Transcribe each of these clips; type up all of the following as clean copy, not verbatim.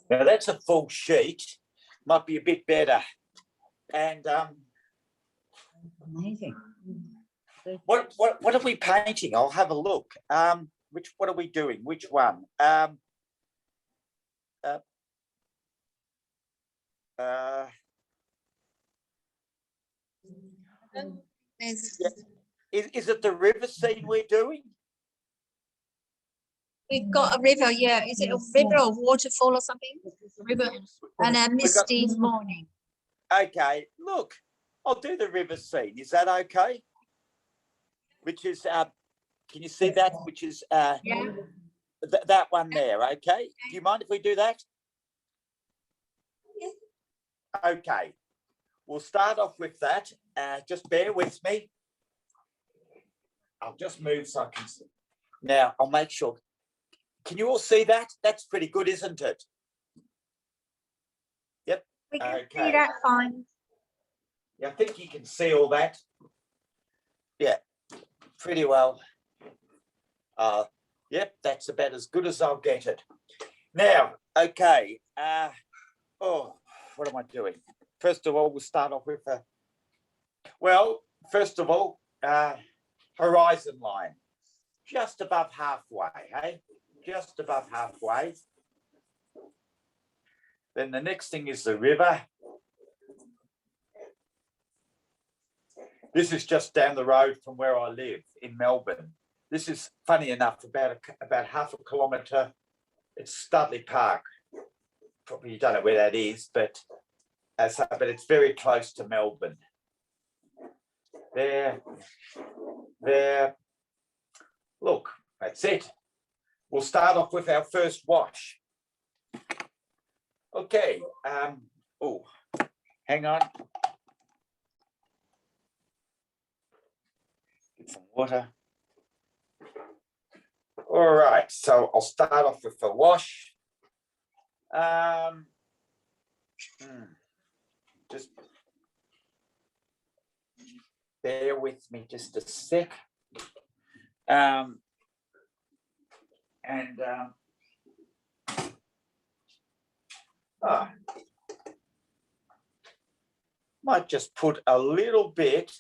Now that's a full sheet. Might be a bit better. And Amazing. what are we painting? I'll have a look. What are we doing? Which one? Is it the river scene we're doing? We've got a river, yeah. Is it a river or waterfall or something? River and a misty morning. Okay, look, I'll do the river scene. Is that okay? Which is, can you see that? Which is that one there, okay? Do you mind if we do that? Okay, we'll start off with that. Just bear with me. I'll just move so I can see. Now, I'll make sure. Can you all see that? That's pretty good, isn't it? Yep. We can see that fine. Yeah, I think you can see all that. Yeah, pretty well. Yep, that's about as good as I'll get it. Now, okay. What am I doing? First of all, we'll start off with first of all, horizon line. Just above halfway, hey? Just above halfway. Then the next thing is the river. This is just down the road from where I live in Melbourne. This is, funny enough, about half a kilometre. It's Studley Park. Probably you don't know where that is, but it's very close to Melbourne. There. Look, that's it. We'll start off with our first wash. Okay. Hang on. Get some water. All right, so I'll start off with the wash. Just bear with me just a sec. Might just put a little bit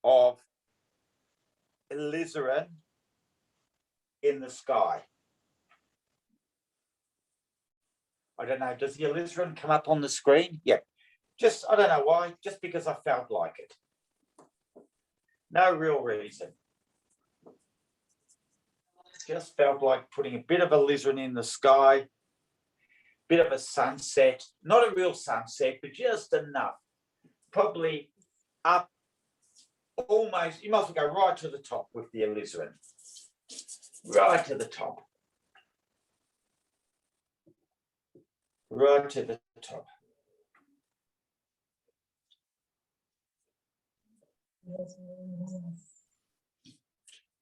of alizarin in the sky. I don't know, does the alizarin come up on the screen? Yeah, I don't know why, just because I felt like it. No real reason. Just felt like putting a bit of alizarin in the sky, bit of a sunset, not a real sunset, but just enough. Probably up almost, you might as well go right to the top with the alizarin. Right to the top. Right to the top.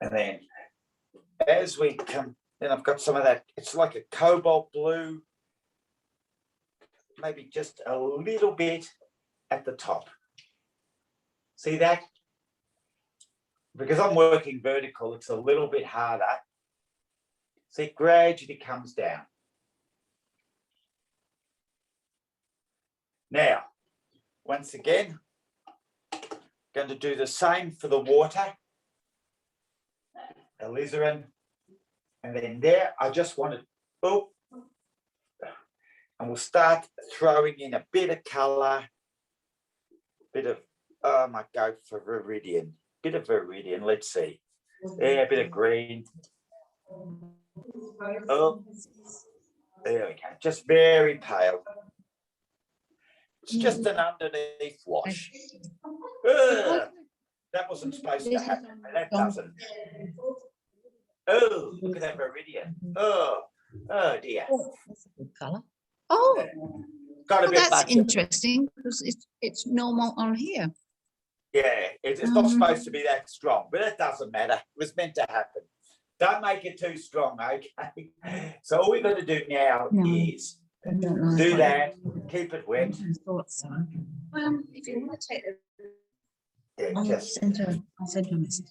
And then as we come, then I've got some of that, it's like a cobalt blue, maybe just a little bit at the top. See that? Because I'm working vertical, it's a little bit harder. See, it gradually comes down. Now, once again, going to do the same for the water. Alizarin. And then there, I just want to, and we'll start throwing in a bit of colour, bit of, I might go for Viridian, bit of Viridian, let's see. Yeah, a bit of green. Oh, there we go, just very pale. It's just an underneath wash. That wasn't supposed to happen, that doesn't. Oh, look at that Viridian. Oh dear. That's a good colour. Oh, Got a bit that's interesting because it's normal on here. Yeah, it's not supposed to be that strong, but it doesn't matter. It was meant to happen. Don't make it too strong, okay? So all we've got to do now is do that, keep it wet. I thought so. If you want to take Yeah, I'll send her a message.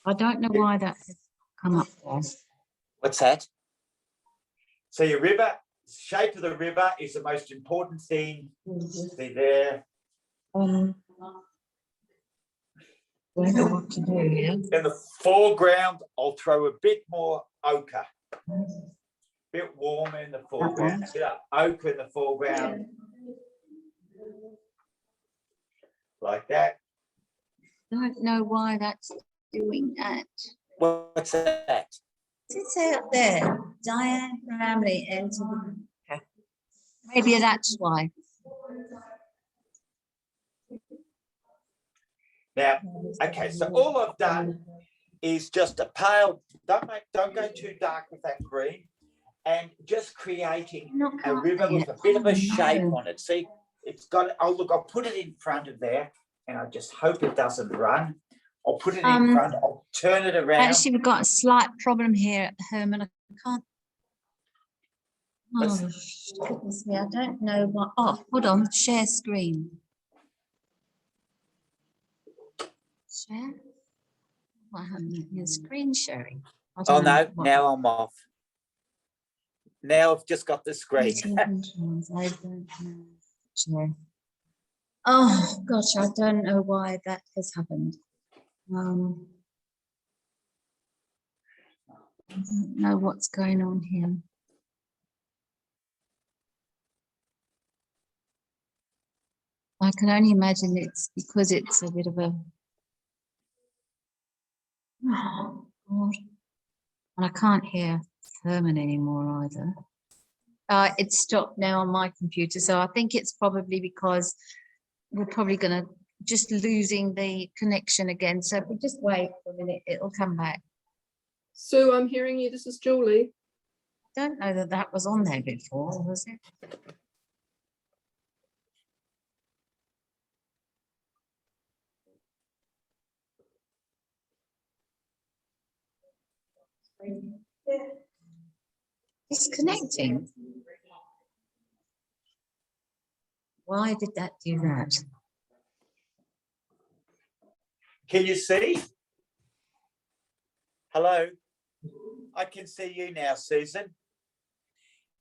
I don't know why that has come up there. What's that? So your river, shape of the river is the most important thing. See there. Don't know what to do, yeah. In the foreground, I'll throw a bit more ochre. Bit warmer in the foreground. A bit of ochre in the foreground. Like that. Don't know why that's doing that. What's that? It's out there. Diaphragmally enter. Okay. Maybe that's why. Now, okay, so all I've done is just a pale, don't go too dark with that green, and just creating a river with a bit of a shape on it. See, it's got, oh look, I'll put it in front of there, and I just hope it doesn't run. I'll put it in front, I'll turn it around. Actually, we've got a slight problem here, Herman. I can't. Oh, goodness me, I don't know what. Oh, hold on, share screen. Share? What happened? Your screen sharing. Oh no, now I'm off. Now I've just got the screen. I don't know. Share. Oh gosh, I don't know why that has happened. I don't know what's going on here. I can only imagine it's because it's a bit of a. Oh, God. And I can't hear Herman anymore either. It's stopped now on my computer, so I think it's probably because we're probably going to just losing the connection again. So if we just wait for a minute, it'll come back. So I'm hearing you. This is Julie. I don't know that that was on there before, was it? Disconnecting. Why did that do that? Can you see? Hello? I can see you now, Susan.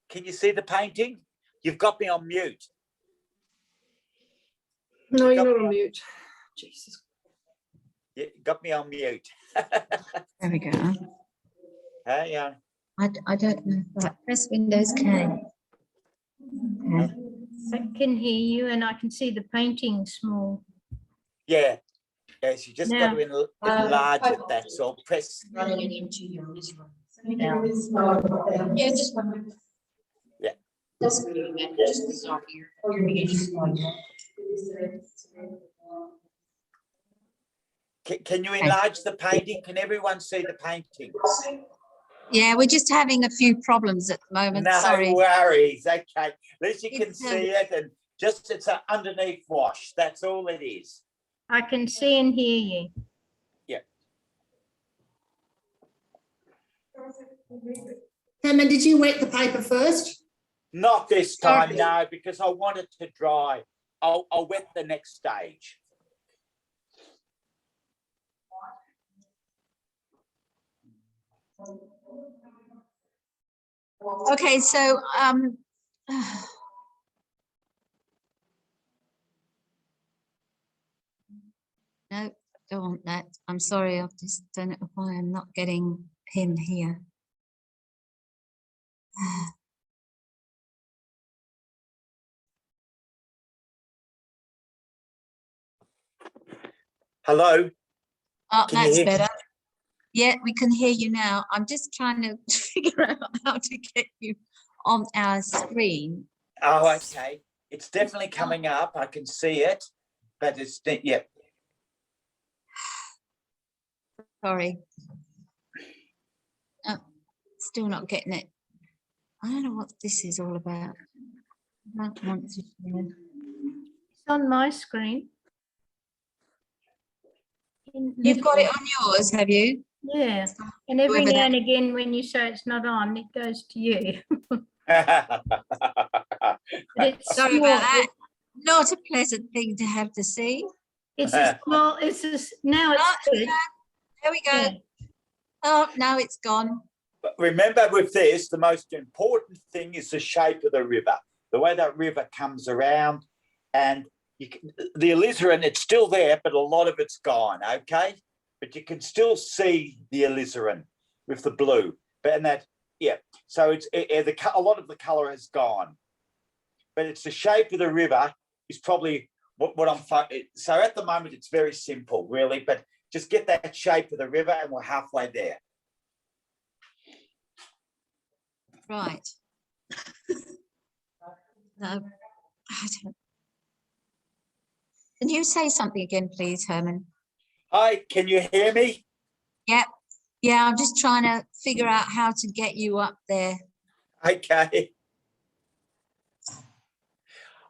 Can you see the painting? You've got me on mute. No, you're not on mute. Jesus. You got me on mute. There we go. Hang on. I don't know if that. Press Windows K. Okay. I can hear you and I can see the painting small. Yeah. Yes, you just got to enlarge it, that's all. Press. Running it into your visual. Yeah, just one. Yeah. Just stop here. Can you enlarge the painting? Can everyone see the painting? Yeah, we're just having a few problems at the moment. No Sorry. worries. Okay. At least you can It's, see it, and just it's an underneath wash. That's all it is. I can see and hear you. Yeah. Herman, did you wet the paper first? Not this time, no, because I want it to dry. I'll wet the next stage. Okay, so no, don't want that. I'm sorry, I just don't know why I'm not getting him here. Hello? Oh, Can you that's hear? better. Yeah, we can hear you now. I'm just trying to figure out how to get you on our screen. Oh, okay. It's definitely coming up. I can see it, but it's, yeah. Sorry. Oh, still not getting it. I don't know what this is all about. I don't want to share. It's on my screen. You've got it on yours, have you? Yeah, and every Whoever now that- and again when you say it's not on, it goes to you. But it's Sorry small. about that. Not a pleasant thing to have to see. It's a small, it's a, now it's Oh, good. there we go. Yeah. Oh, now it's gone. But remember with this, the most important thing is the shape of the river, the way that river comes around, and the alizarin, it's still there, but a lot of it's gone, okay? But you can still see the alizarin with the blue. But and that, yeah, so it's a lot of the color has gone. But it's the shape of the river is probably what I'm, so at the moment it's very simple, really, but just get that shape of the river and we're halfway there. Right. No, I don't. Can you say something again, please, Herman? Hi, can you hear me? Yep. Yeah, I'm just trying to figure out how to get you up there. Okay.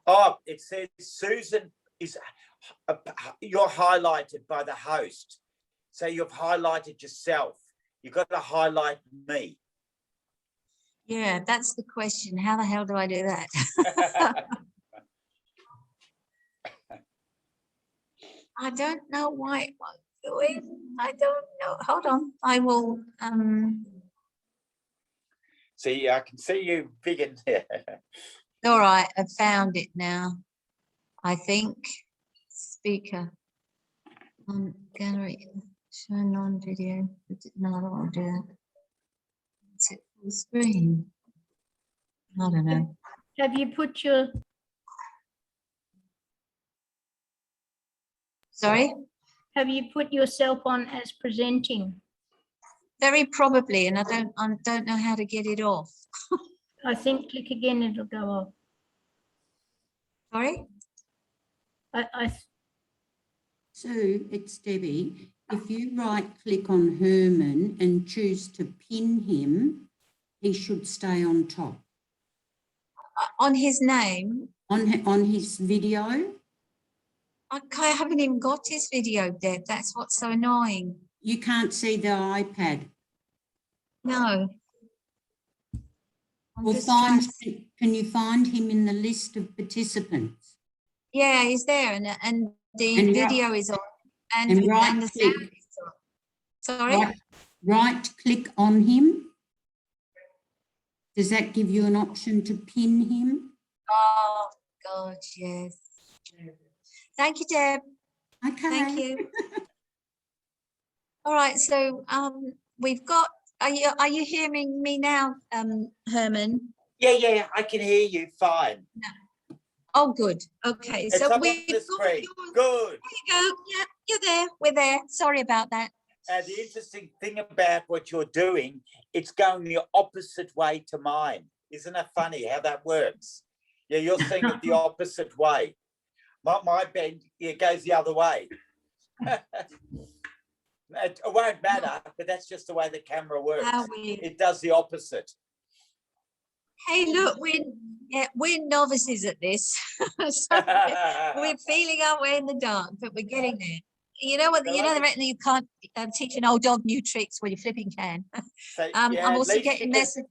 Oh, it says Susan is, you're highlighted by the host. So you've highlighted yourself. You've got to highlight me. Yeah, that's the question. How the hell do I do that? I don't know why it won't do it. I don't know. Hold on. I will. See, I can see you big in there. All right, I found it now. I think speaker gallery show non-video. No, I don't want to do that. Is it full screen? I don't know. Have you put your, Sorry. have you put yourself on as presenting? Very probably, and I don't know how to get it off. I think click again, it'll go off. Sorry. Sue, it's Debbie. If you right click on Herman and choose to pin him, he should stay on top. On his name. On his video, I haven't even got his video, Deb. That's what's so annoying. you can't see the iPad. No. I'm Well, just trying can you find him in the list of participants? Yeah, he's there, and the And video is on, and and the right sound click. is on. Sorry. Right click on him. Does that give you an option to pin him? Oh God, yes. Thank you, Deb. Okay. Thank you. All right, so we've got. Are you hearing me now, Herman? Yeah, I can hear you fine. Oh, good. Okay, It's so up on we've the got screen. yours. Good. There you go. Yeah, you're there. We're there. Sorry about that. The interesting thing about what you're doing, it's going the opposite way to mine. Isn't it funny how that works? Yeah, you're seeing it the opposite way. My bend, it goes the other way. It won't matter, but that's just the way the camera works. How weird. It does the opposite. Hey, look, we're novices at this. So we're feeling our way in the dark, but we're getting there. You know what? You know, you can't teach an old dog new tricks when you're flipping can. So, I'm also getting messages.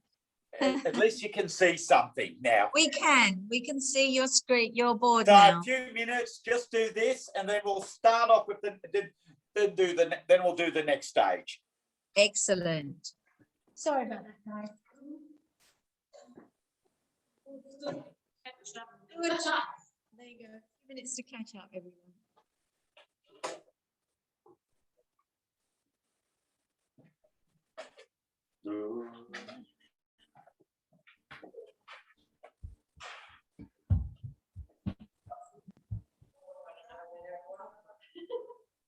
At least you can see something now. We can see your screen, your board So now. a few minutes, just do this, and then we'll start off with then we'll do the next stage. Excellent. Sorry about that, guys. Good. There you go. 2 minutes to catch up, everyone.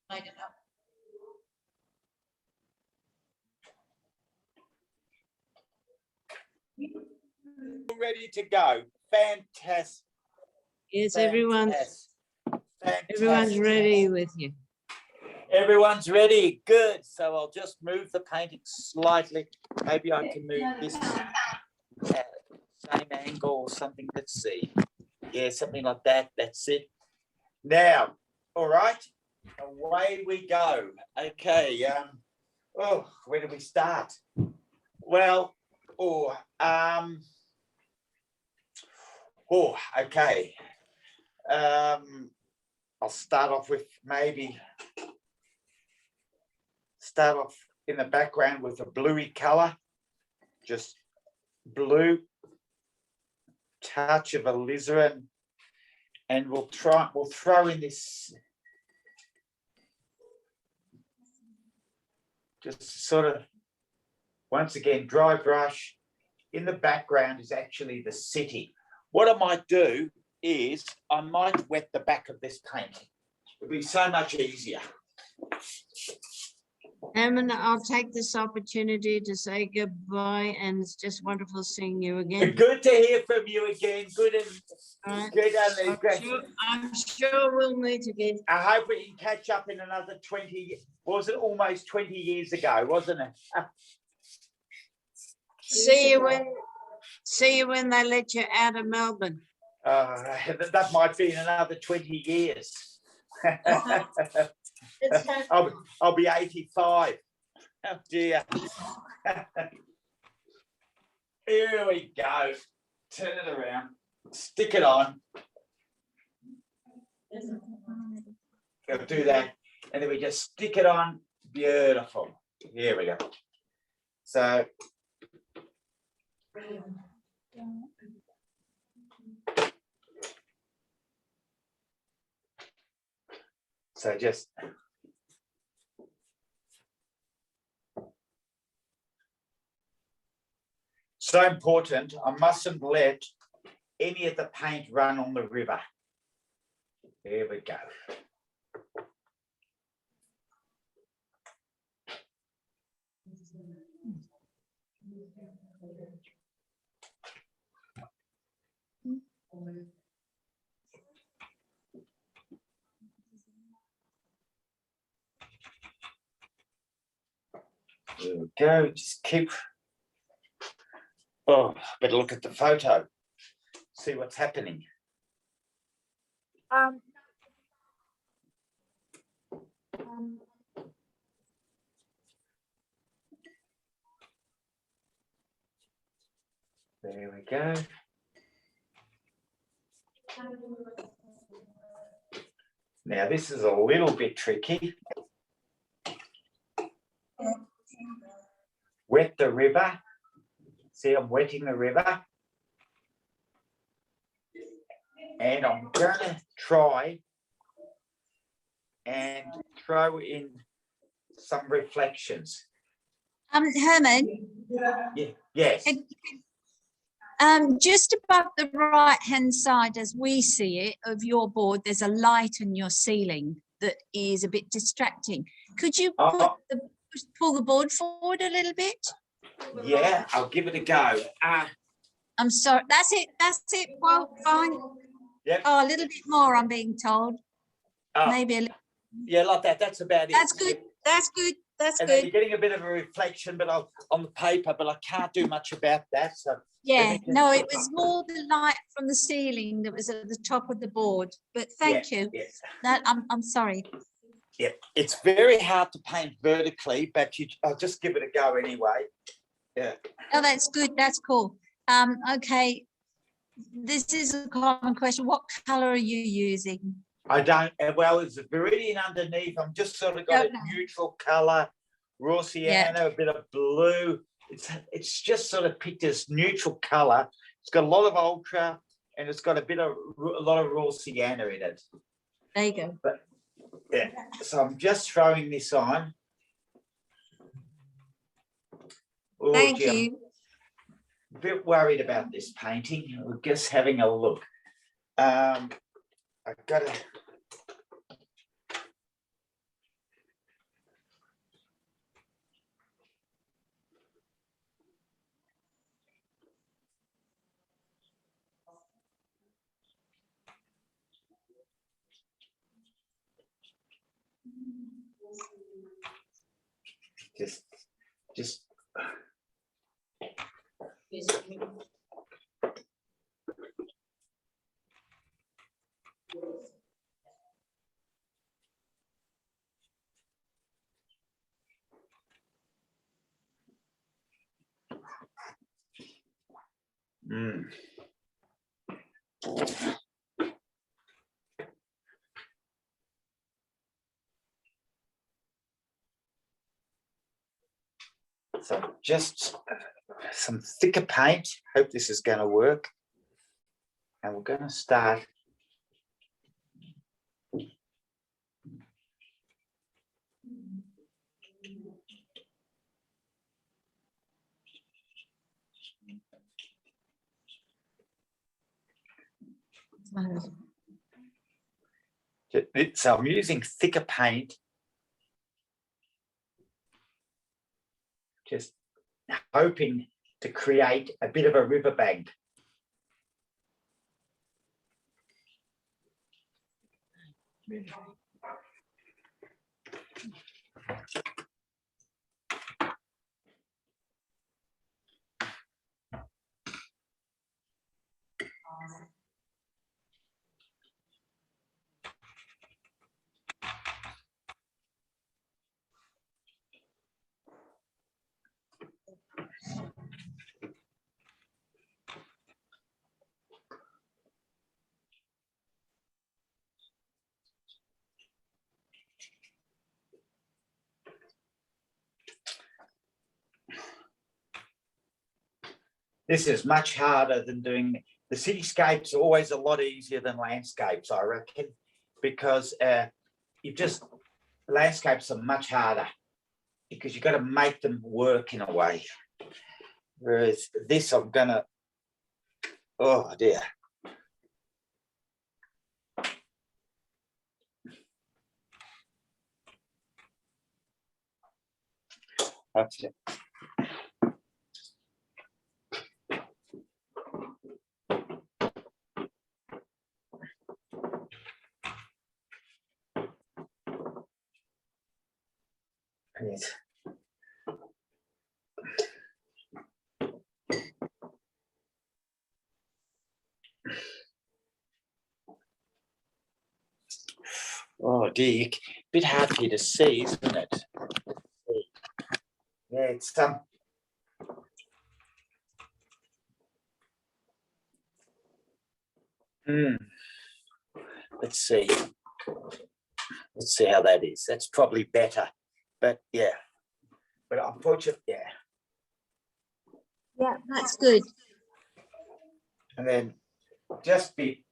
I don't know. Ready to go. Fantastic. Yes, everyone's Fantastic. ready with you. Everyone's ready. Good. So I'll just move the painting slightly. Maybe I can move this at same angle or something. Let's see. Yeah, something like that. That's it. Now, all right. Away we go. Okay. Where do we start? Well, okay. I'll start off with start off in the background with a bluey color. just blue, touch of alizarin, and we'll throw in this, just sort of, once again, dry brush. In the background is actually the city. What I might do is I might wet the back of this painting. It'll be so much easier. Herman, I'll take this opportunity to say goodbye, and it's just wonderful seeing you again. Good to hear from you again. Good and All right. good. And I'm sure we'll meet again. I hope we can catch up in another 20. Was it almost 20 years ago, wasn't it? See you when they let you out of Melbourne. That might be in another 20 years. I'll be 85. Oh dear. Here we go. Turn it around. Stick it on. We'll do that. And then we just stick it on. Beautiful. Here we go. So just so important. I mustn't let any of the paint run on the river. There we go. There we go. Just keep. Oh, better look at the photo. See what's happening. There we go. Now this is a little bit tricky. Wet the river. See, I'm wetting the river. And I'm going to try and throw in some reflections. Herman, Yeah. Yes. just above the right-hand side, as we see it, of your board, there's a light in your ceiling that is a bit distracting. Could you pull the board forward a little bit? Yeah, I'll give it a go. I'm sorry. That's it. Well, fine. Yep. Oh, a little bit more, I'm being told. Maybe a little. Yeah, like that. That's about it. That's good. That's good. That's And then good. you're getting a bit of a reflection, but on the paper, but I can't do much about that. So Yeah, no, it was more the light from the ceiling that was at the top of the board. But thank you. Yes. That I'm sorry. Yeah, it's very hard to paint vertically, but I'll just give it a go anyway. Yeah. Oh, that's good. That's cool. Okay. This is a common question. What color are you using? I don't. Well, there's a viridian underneath. I'm just sort of got a neutral color, raw sienna, a bit of blue. It's just sort of picked this neutral color. It's got a lot of ultra, and it's got a lot of raw sienna in it. There you go. But yeah, so I'm just throwing this on. Oh, Thank gee, you. I'm a bit worried about this painting. We're just having a look. I've got to. Just So just some thicker paint. Hope this is going to work. And we're going to start. So I'm using thicker paint, just hoping to create a bit of a riverbank. This is much harder than doing the cityscapes. Are always a lot easier than landscapes, I reckon, because landscapes are much harder because you've got to make them work in a way. Whereas this, I'm gonna, oh dear. That's it. Yes. Oh dear, bit hard for you to see, isn't it? Yeah, it's let's see. Let's see how that is. That's probably better, but yeah. But unfortunately, yeah. Yeah, that's good. And then just be.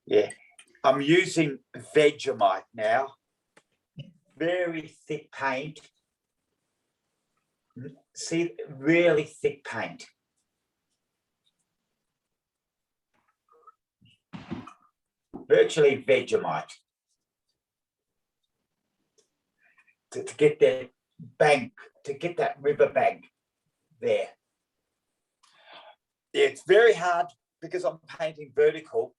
Yeah, I'm using Vegemite now. Very thick paint. See, really thick paint. Virtually Vegemite. To get that bank, to get that river bank there. Yeah, it's very hard because I'm painting vertical.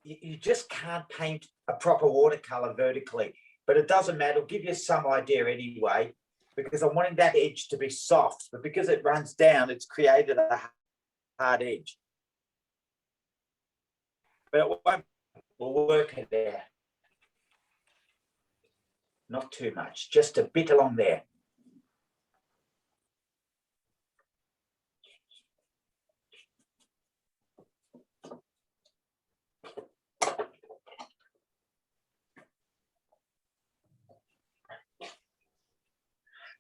You just can't paint a proper watercolor vertically, but it doesn't matter. It'll give you some idea anyway, because I'm wanting that edge to be soft, but because it runs down, it's created a hard edge. But we'll work it there. Not too much, just a bit along there.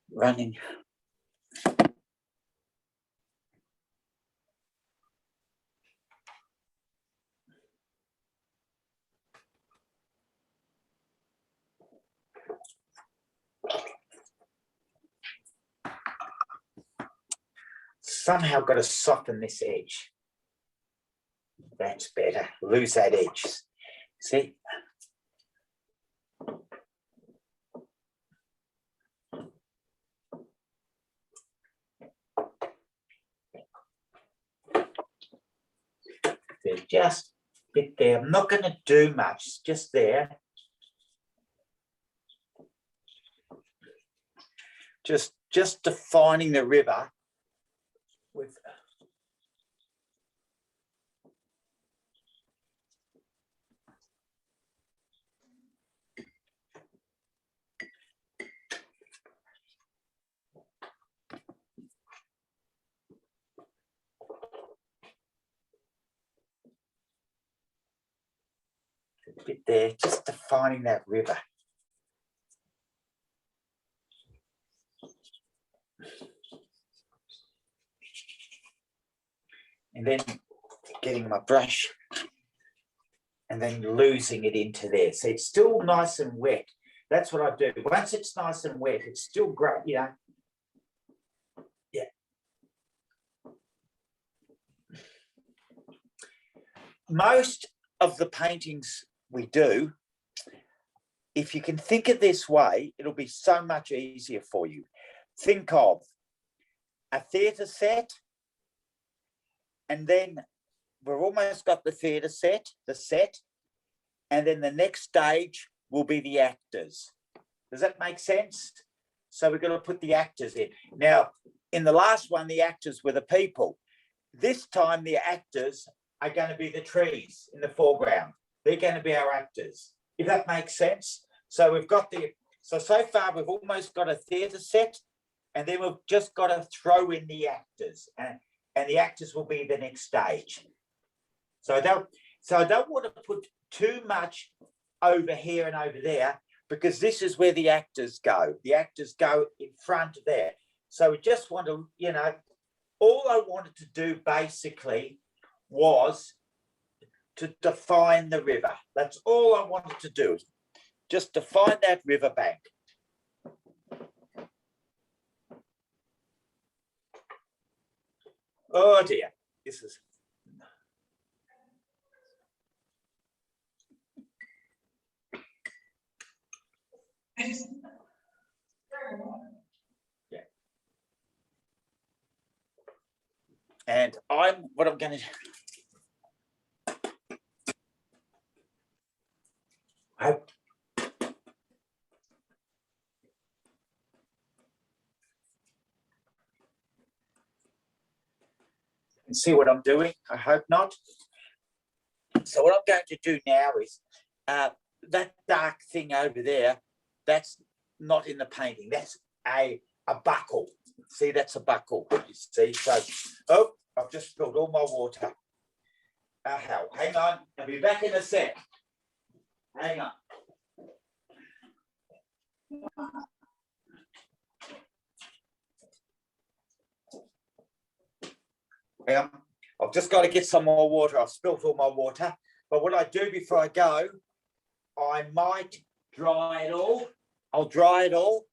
Running. Somehow got to soften this edge. That's better. Lose that edge. See? just a bit there. I'm not going to do much, just there. Just defining the river with a bit there, just defining that river. And then getting my brush and then losing it into there. So it's still nice and wet. That's what I do. Once it's nice and wet, it's still great, you know. Yeah. Most of the paintings we do, if you can think it this way, it'll be so much easier for you. Think of a theatre set, and then we've almost got the theatre set, and then the next stage will be the actors. Does that make sense? So we're going to put the actors in. Now, in the last one, the actors were the people. This time, the actors are going to be the trees in the foreground. They're going to be our actors, if that makes sense. So we've got so far we've almost got a theatre set, and then we've just got to throw in the actors, and the actors will be the next stage. So I don't want to put too much over here and over there, because this is where the actors go. The actors go in front there. So we just want to, you know, all I wanted to do basically was to define the river. That's all I wanted to do, just define that riverbank. Oh dear, this is. Yeah. And what I'm going to. See what I'm doing? I hope not. So what I'm going to do now is that dark thing over there, that's not in the painting. That's a buckle. See, that's a buckle. You see, so oh, I've just spilled all my water. Hang on, I'll be back in a sec. Hang on. I've just got to get some more water. I've spilled all my water. But what I do before I go, I might dry it all. I'll dry it all.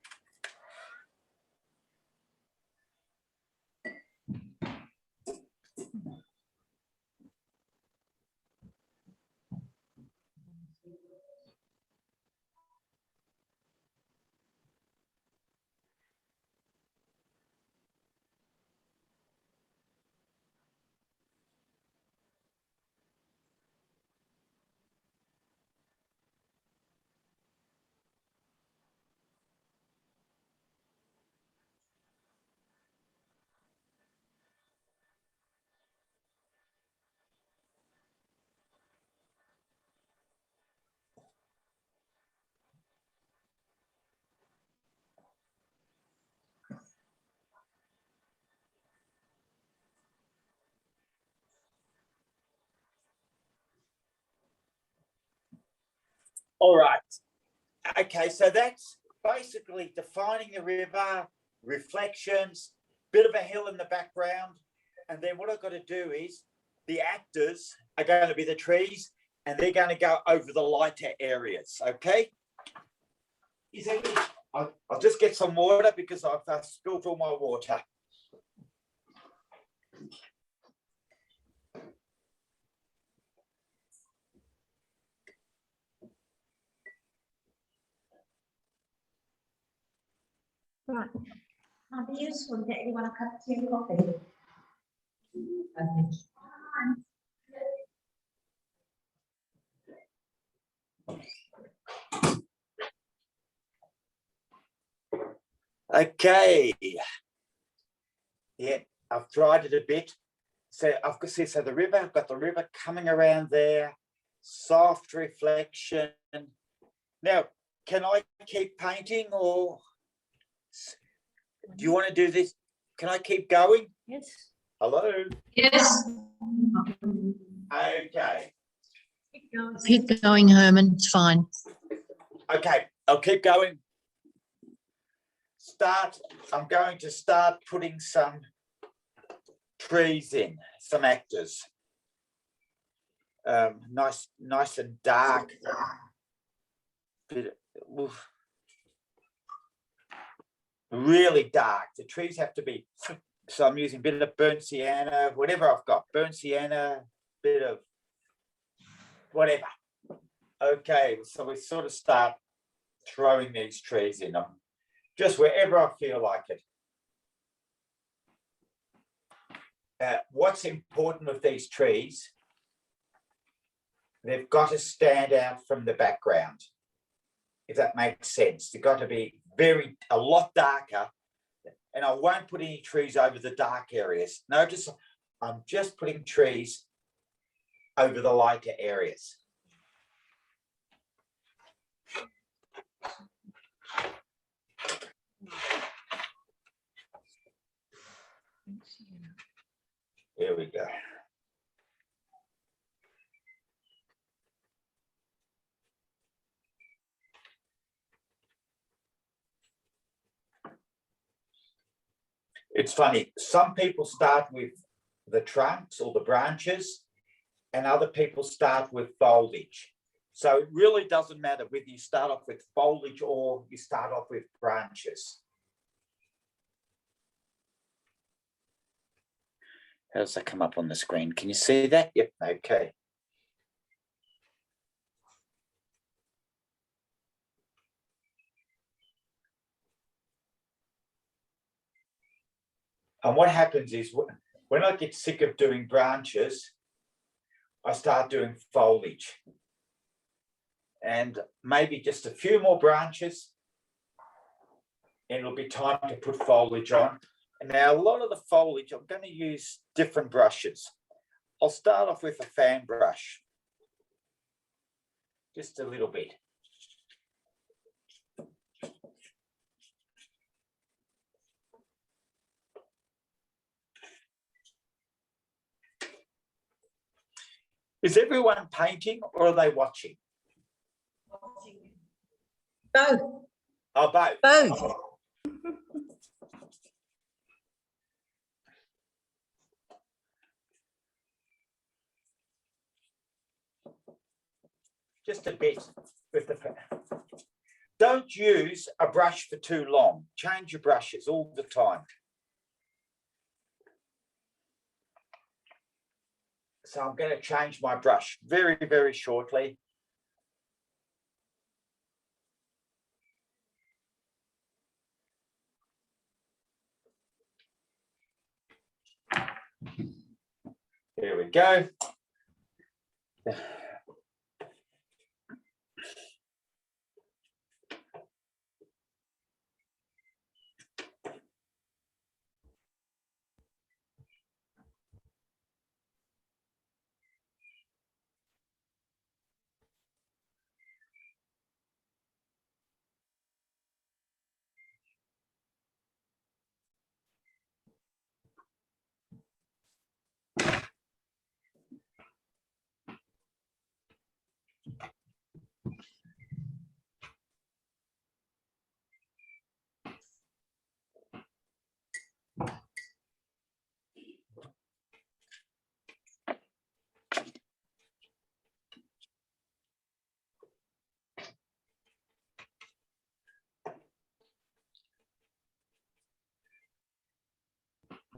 All right. Okay, so that's basically defining the river, reflections, bit of a hill in the background. And then what I've got to do is the actors are going to be the trees, and they're going to go over the lighter areas, okay? I'll just get some water because I've spilled all my water. Right. Might be useful to get anyone a cup of tea and coffee. Okay. Yeah, I've dried it a bit. So so the river, I've got the river coming around there, soft reflection. Now, can I keep painting, or do you want to do this? Can I keep going? Yes. Hello? Yes. Okay. Keep going, Herman, it's fine. Okay, I'll keep going. I'm going to start putting some trees in, some actors. Nice and dark. Really dark. The trees have to be, so I'm using a bit of burnt sienna, whatever I've got, burnt sienna, bit of whatever. Okay, so we sort of start throwing these trees in them, just wherever I feel like it. What's important with these trees, they've got to stand out from the background, if that makes sense. They've got to be a lot darker, and I won't put any trees over the dark areas. No, I'm just putting trees over the lighter areas. Here we go. It's funny, some people start with the trunks or the branches, and other people start with foliage. So it really doesn't matter whether you start off with foliage or you start off with branches. How does that come up on the screen? Can you see that? Yep, okay. And what happens is when I get sick of doing branches, I start doing foliage. And maybe just a few more branches, and it'll be time to put foliage on. And now a lot of the foliage, I'm going to use different brushes. I'll start off with a fan brush, just a little bit. Is everyone painting or are they watching? Both. Oh, both. Both. Oh. Just a bit with the pen. Don't use a brush for too long. Change your brushes all the time. So I'm going to change my brush very, very shortly. There we go.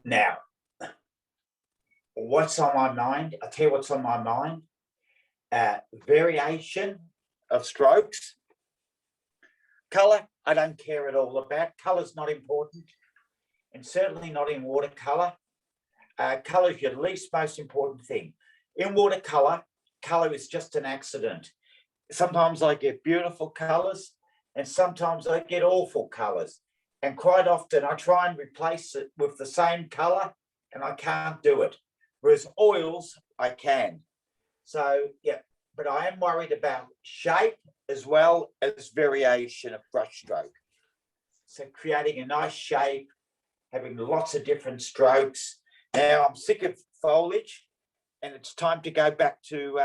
Now, what's on my mind? I'll tell you what's on my mind. Variation of strokes. Colour, I don't care at all about. Colour's not important, and certainly not in watercolour. Colour is your least most important thing. In watercolour, colour is just an accident. Sometimes I get beautiful colours, and sometimes I get awful colours. And quite often I try and replace it with the same color and I can't do it. Whereas oils, I can. So, yeah, but I am worried about shape as well as variation of brushstroke. So creating a nice shape, having lots of different strokes. Now I'm sick of foliage and it's time to go back to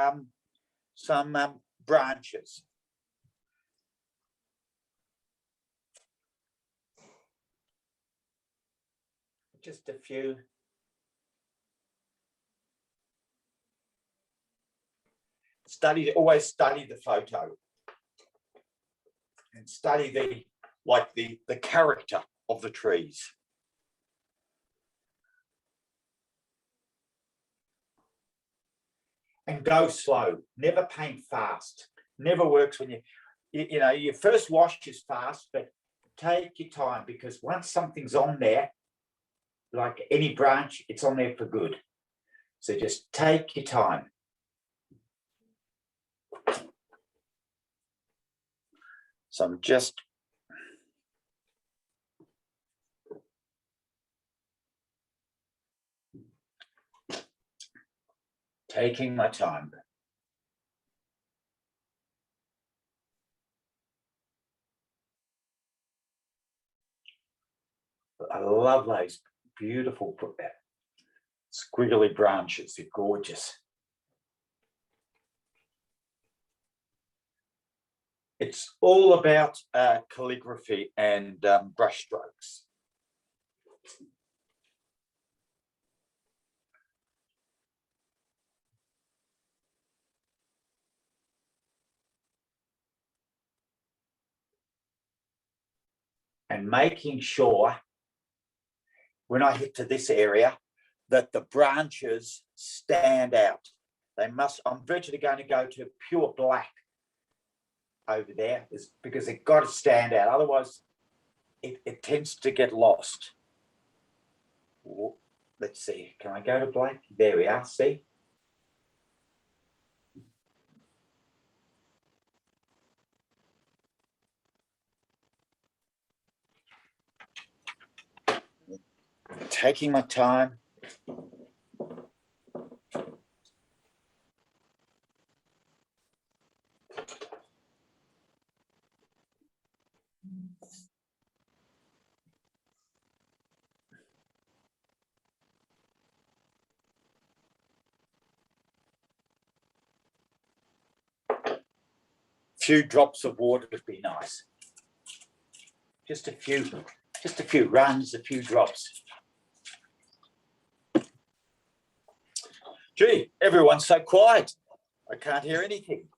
some branches. Just a few. Always study the photo and study the character of the trees. And go slow, never paint fast. Never works when you know, your first wash is fast, but take your time because once something's on there, like any branch, it's on there for good. So just take your time. So I'm just taking my time. I love those beautiful squiggly branches. They're gorgeous. It's all about calligraphy and brush strokes. And making sure when I hit to this area that the branches stand out. They must, I'm virtually going to go to pure black over there because they've got to stand out. Otherwise, it tends to get lost. Let's see, can I go to black? There we are, see? Taking my time. Few drops of water would be nice. Just a few runs, a few drops. Gee, everyone's so quiet. I can't hear anything.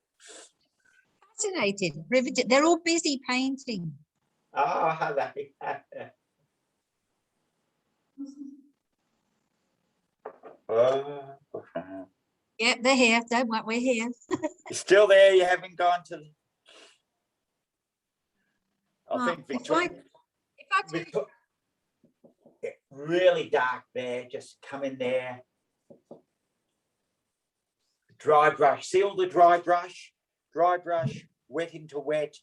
Fascinated, riveted. They're all busy painting. Oh, hello. Yep, they're here. Don't worry, we're here. You're still there? You haven't gone to... I think Victoria... Really dark there, just come in there. Dry brush, see all the dry brush? Dry brush, wet into wet.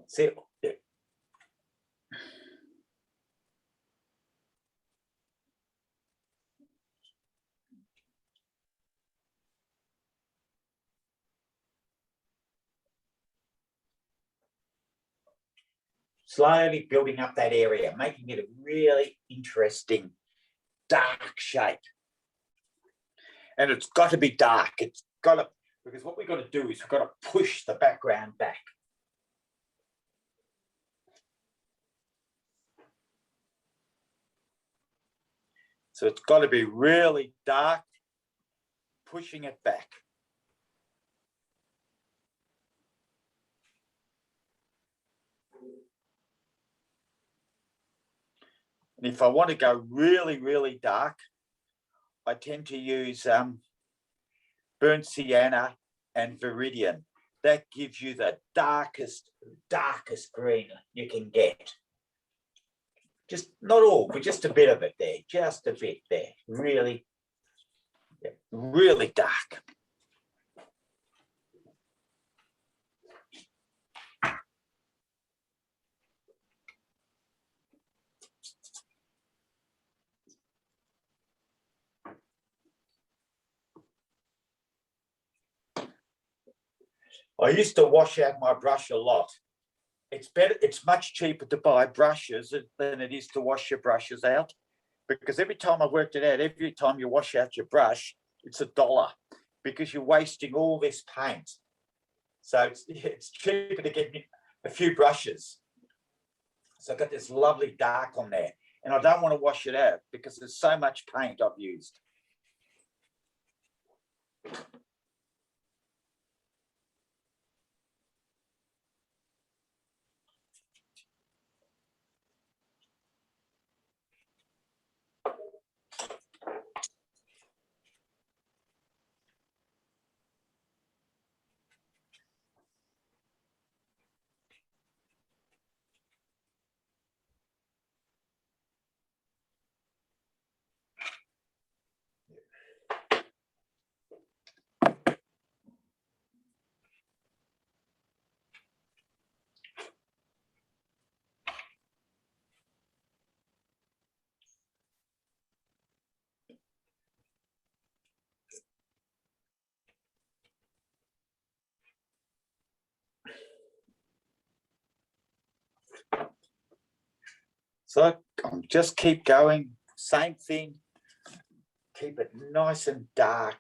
See, slowly building up that area, making it a really interesting dark shape. And it's got to be dark. It's got to, because what we've got to do is we've got to push the background back. So it's got to be really dark, pushing it back. And if I want to go really, really dark, I tend to use burnt sienna and viridian. that gives you the darkest green you can get. Just not all, but just a bit of it there, just a bit there. Really, yeah, really dark. I used to wash out my brush a lot. It's better, it's much cheaper to buy brushes than it is to wash your brushes out. Because every time I worked it out, every time you wash out your brush, it's $1 because you're wasting all this paint. So it's cheaper to get a few brushes. So I've got this lovely dark on there, and I don't want to wash it out because there's so much paint I've used. So just keep going, same thing, keep it nice and dark.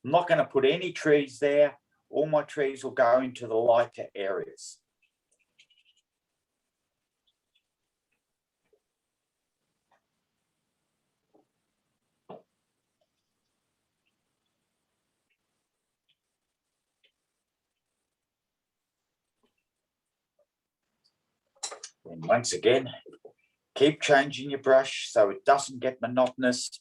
I'm not going to put any trees there. All my trees will go into the lighter areas. And once again, keep changing your brush so it doesn't get monotonous.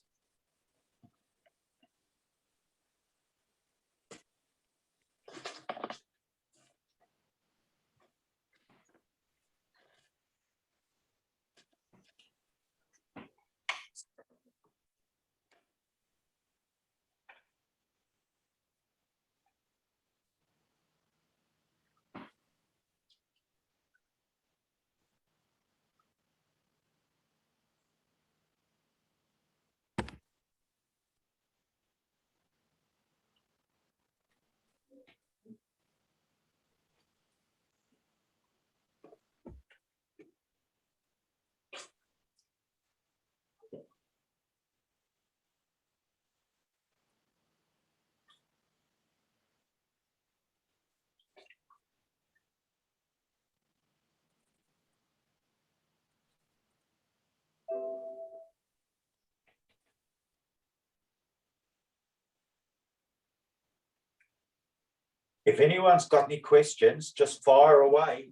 If anyone's got any questions, just fire away.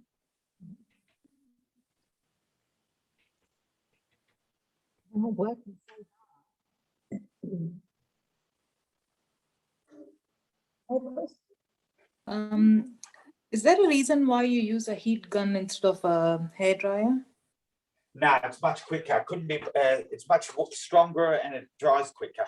Is there a reason why you use a heat gun instead of a hairdryer? No, it's much quicker. Couldn't be. It's much stronger and it dries quicker.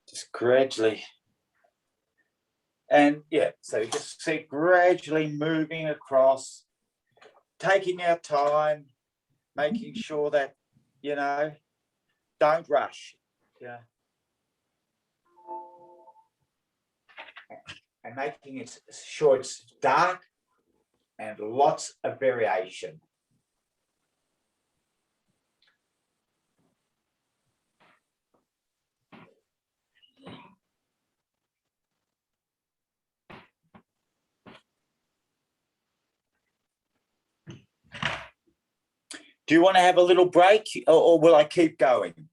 Just gradually. And yeah, so just see gradually moving across, taking our time, making sure that, you know, don't rush. Yeah. And making it sure it's dark and lots of variation. Do you want to have a little break or will I keep going?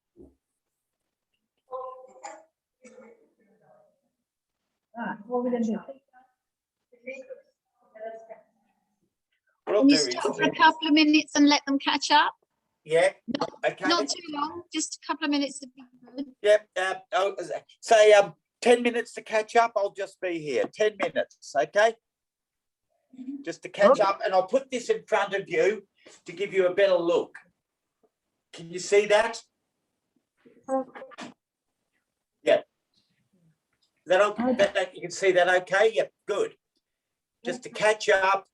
What I'll Can you do is, stop for a couple of minutes and let them catch up? yeah, okay. Not too long, just a couple of minutes would be good. Yep. Say 10 minutes to catch up. I'll just be here. 10 minutes, okay? Just to catch up, and I'll put this in front of you to give you a better look. Can you see that? Yeah. Is that okay? That you can see that okay? Yep, good. Just to catch up.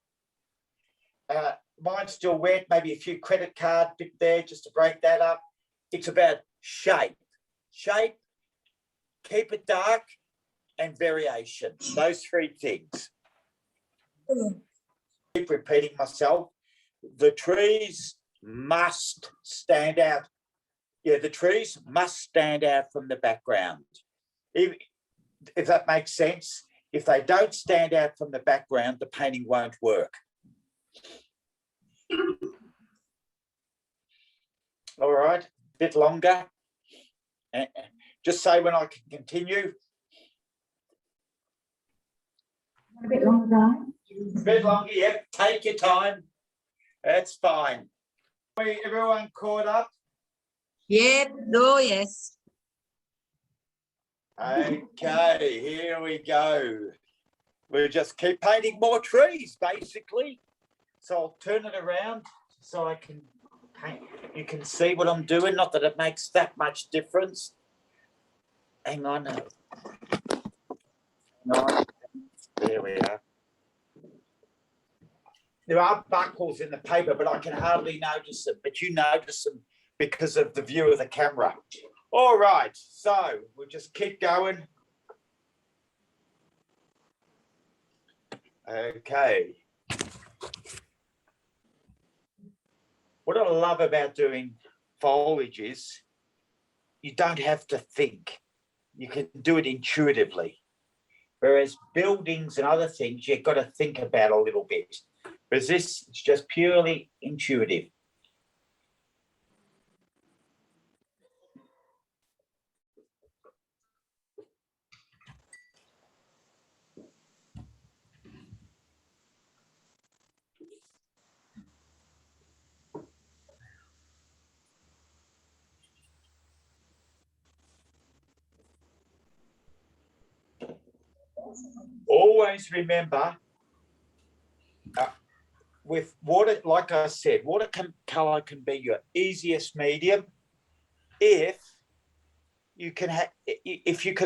Mine's still wet, maybe a few credit card bit there just to break that up. It's about shape. Shape, keep it dark, and variation. Those three things. Keep repeating myself. The trees must stand out. Yeah, the trees must stand out from the background. If that makes sense. If they don't stand out from the background, the painting won't work. All right, a bit longer. Just say when I can continue. A bit longer. A bit longer, yep. Take your time. That's fine. Everyone caught up? Yep, oh yes. Okay, here we go. We'll just keep painting more trees, basically. So I'll turn it around so I can paint. You can see what I'm doing. Not that it makes that much difference. Hang on. No. There we are. There are buckles in the paper, but I can hardly notice them. But you notice them because of the view of the camera. All right, so we'll just keep going. Okay. What I love about doing foliage is you don't have to think. You can do it intuitively. Whereas buildings and other things, you've got to think about a little bit. Whereas this, it's just purely intuitive. Always remember, with water, like I said, watercolor can be your easiest medium if you can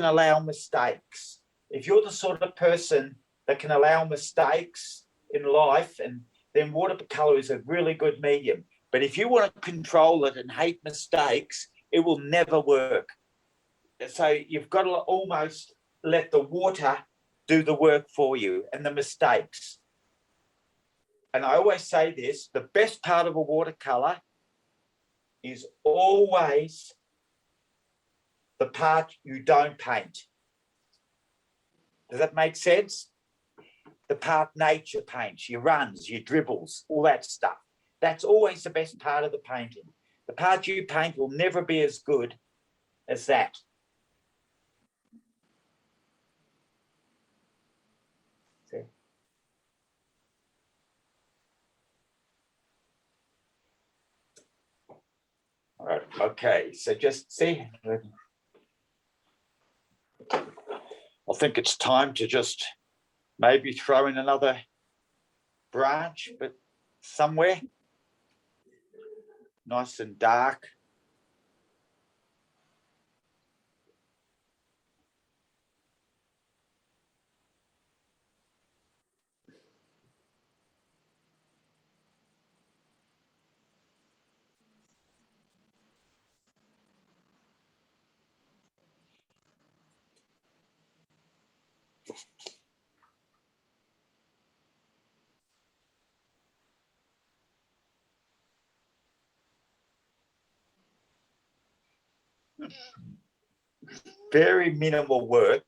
allow mistakes. If you're the sort of person that can allow mistakes in life, and then watercolor is a really good medium. But if you want to control it and hate mistakes, it will never work. So you've got to almost let the water do the work for you and the mistakes. And I always say this, the best part of a watercolor is always the part you don't paint. Does that make sense? The part nature paints, your runs, your dribbles, all that stuff. That's always the best part of the painting. The part you paint will never be as good as that. See? All right, okay, so just see. I think it's time to just maybe throw in another branch, but somewhere nice and dark. Very minimal work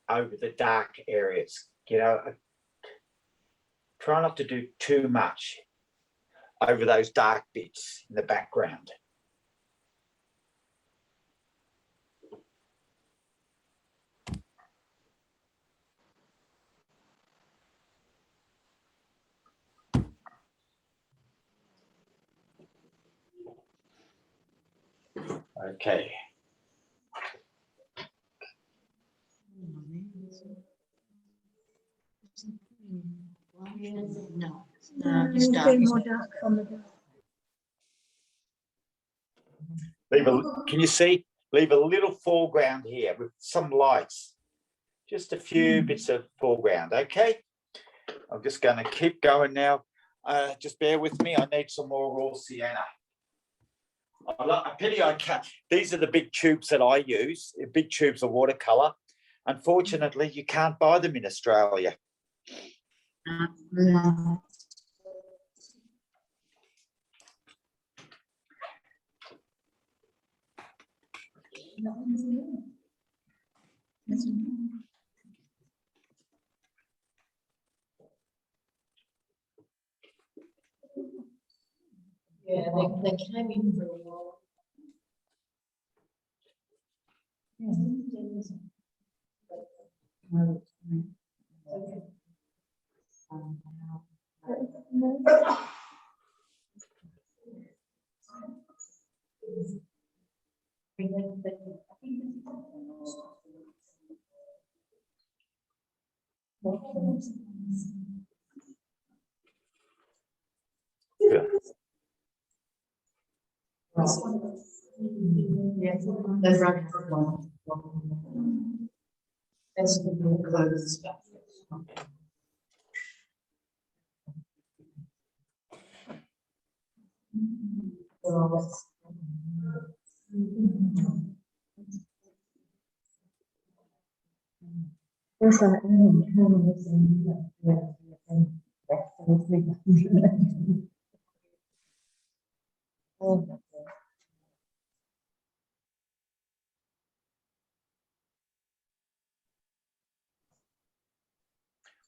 over the dark areas. You know, try not to do too much. over those dark bits in the background. Okay. No, It's getting more dark on the dark. Can you see? Leave a little foreground here with some lights. Just a few bits of foreground, okay? I'm just going to keep going now. Just bear with me. I need some more raw sienna. I pity I can't. These are the big tubes that I use, big tubes of watercolour. Unfortunately, you can't buy them in Australia. Yeah, they came in for a while. Yeah.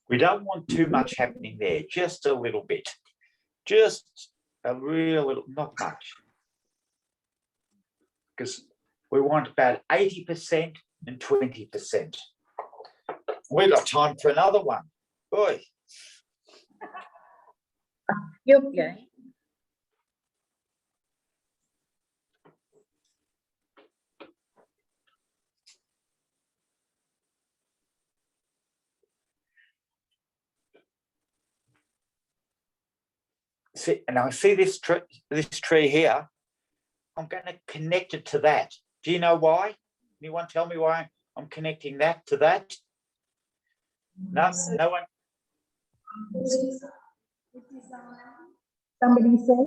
We don't want too much happening there, just a little bit. Just a real little, not much. Because we want about 80% and 20%. We've got time for another one. Boy. Okay. See, and I see this tree here. I'm going to connect it to that. Do you know why? Anyone tell me why I'm connecting that to that? No, no one. Somebody says.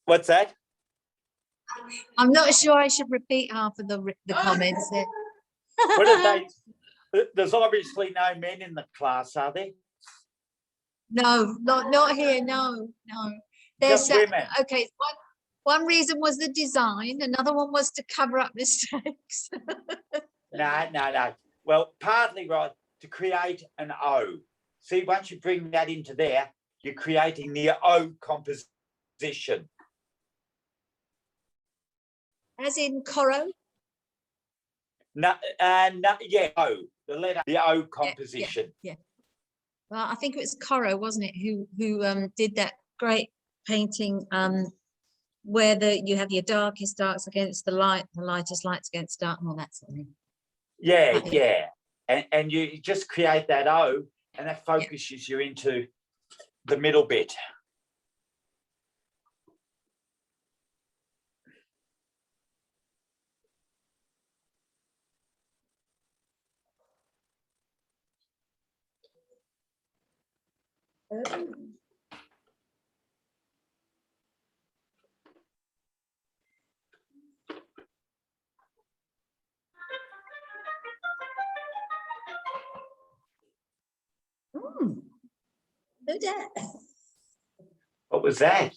What's that? I'm not sure I should repeat half of the comments there. What are they? There's obviously no men in the class, are there? No, not here. No. There's Just women. okay. One reason was the design. Another one was to cover up mistakes. No. Well, partly right, to create an O. See, once you bring that into there, you're creating the O composition. As in Coro? No, yeah, O. The letter, the O composition. Yeah. Well, I think it was Coro, wasn't it, who did that great painting where you have your darkest darks against the lightest lights against dark, and all that sort of thing. Yeah. And you just create that O, and that focuses you into the middle bit. Who dat? What was that?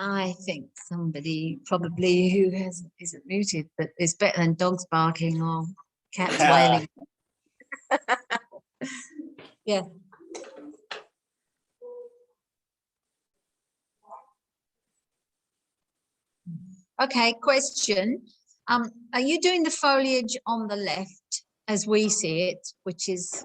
I think somebody probably who isn't muted, but it's better than dogs barking or cats wailing. Yeah. Okay, question. Are you doing the foliage on the left as we see it, which is,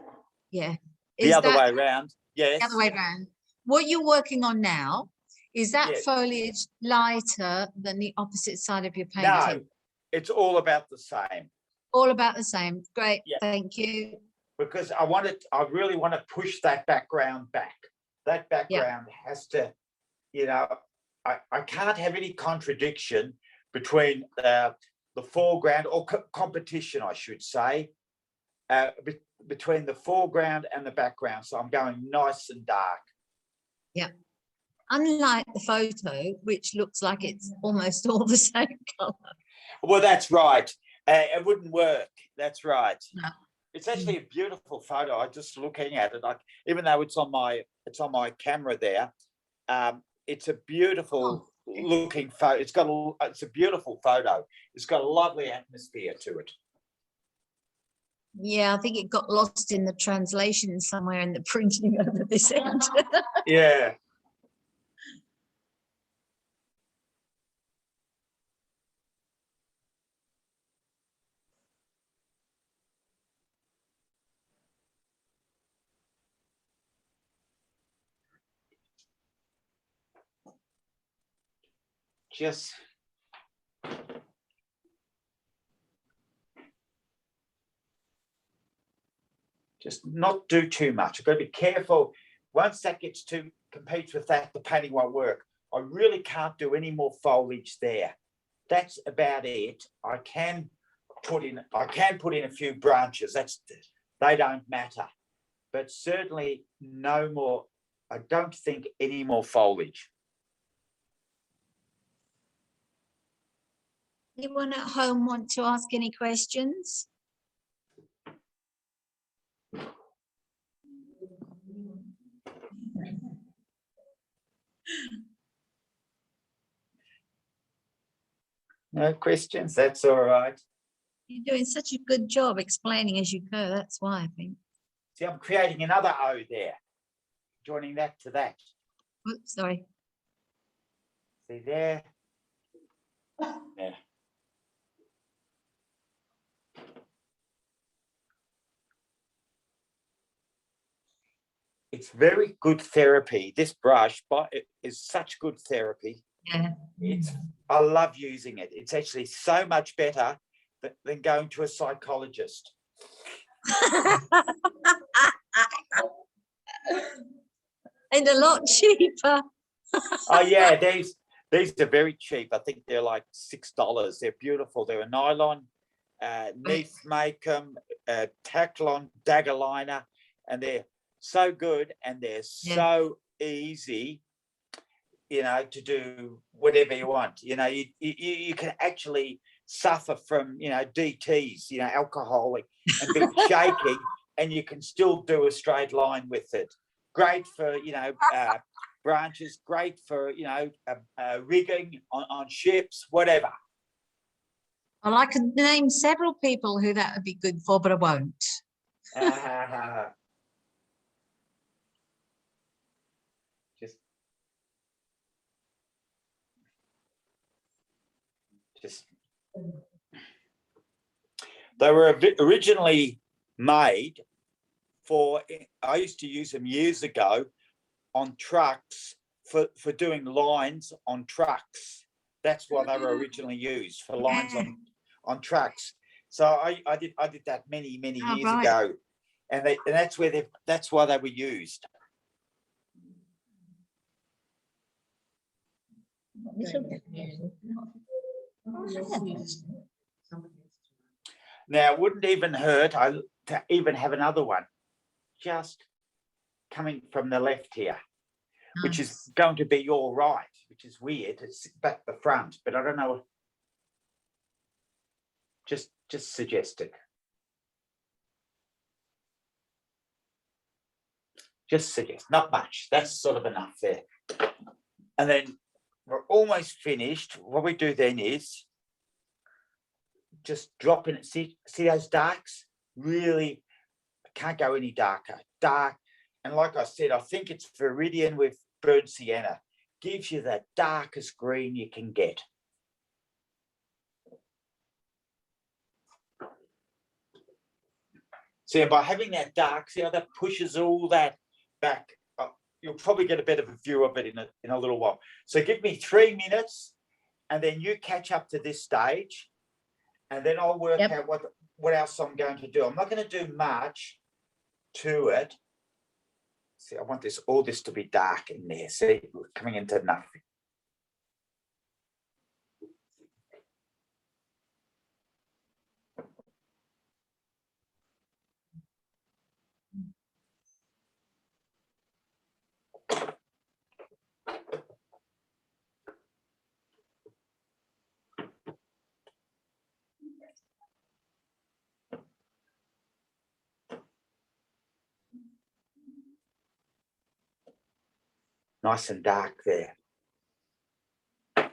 yeah. The Is other that way around, yes. the other way around? What you're working on now, is that Yes. foliage lighter than the opposite side of your No, painting? it's all about the same. All about the same. Great, Yeah. thank you. Because I really want to push that background back. That background has to, you know, I can't have any contradiction between the foreground or competition, I should say, between the foreground and the background. So I'm going nice and dark. Yeah. Unlike the photo, which looks like it's almost all the same color. Well, that's right. It wouldn't work. That's right. No. It's actually a beautiful photo. I just looking at it, like even though it's on my camera there, it's a beautiful looking photo. It's a beautiful photo. It's got a lovely atmosphere to it. Yeah, I think it got lost in the translation somewhere in the printing over this end. Yeah. Just not do too much. I've got to be careful. Once that gets to competes with that, the painting won't work. I really can't do any more foliage there. That's about it. I can put in a few branches. They don't matter. But certainly no more. I don't think any more foliage. Anyone at home want to ask any questions? No questions. That's all right. You're doing such a good job explaining as you go. That's why I think. See, I'm creating another O there, joining that to that. Oops, sorry. See there? Yeah. It's very good therapy. This brush, but it is such good therapy. Yeah. I love using it. It's actually so much better than going to a psychologist. And a lot cheaper. Oh yeah, these are very cheap. I think they're like $6. They're beautiful. They're a nylon, Neath make them, Taclon dagger liner, and they're so good and they're so easy, you know, to do whatever you want. You know, you can actually suffer from, you know, DTs, you know, alcoholic and be shaky, and you can still do a straight line with it. Great for, you know, branches, great for, you know, rigging on ships, whatever. Well, I could name several people who that would be good for, but I won't. Just they were originally made for, I used to use them years ago on trucks for doing lines on trucks. That's why they were originally used, for lines on trucks. So I did that many years ago, and that's why they were used. Now, it wouldn't even hurt to even have another one just coming from the left here, which is going to be your right, which is weird. It's back the front, but I don't know. Just suggest it. Just suggest, not much. That's sort of enough there. And then we're almost finished. What we do then is just drop in it. See those darks? Really can't go any darker. Dark. And like I said, I think it's Viridian with burnt sienna. Gives you the darkest green you can get. See, by having that dark, see how that pushes all that back. You'll probably get a bit of a view of it in a little while. So give me 3 minutes, and then you catch up to this stage, and then I'll work out what else I'm going to do. I'm not going to do much to it. See, I want all this to be dark in there. See, we're coming into nothing. Nice and dark there. So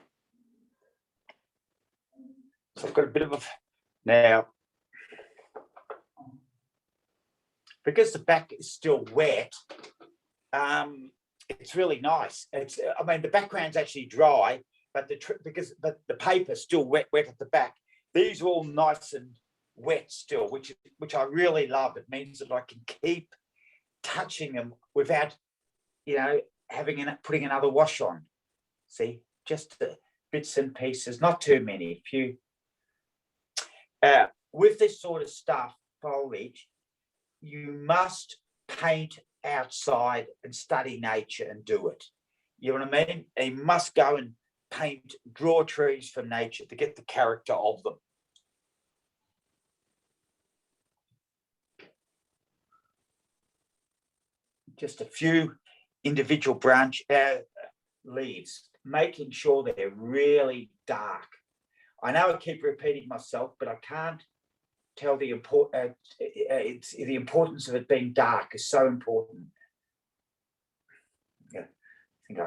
I've got a bit of now, because the back is still wet, it's really nice. I mean, the background's actually dry, but the paper's still wet at the back. These are all nice and wet still, which I really love. It means that I can keep touching them without, putting another wash on. See, just the bits and pieces, not too many. Few. With this sort of stuff, foliage, you must paint outside and study nature and do it. You know what I mean? You must go and draw trees from nature to get the character of them. Just a few individual branch leaves, making sure they're really dark. I know I keep repeating myself, but I can't tell the importance of it being dark is so important. Yeah, I think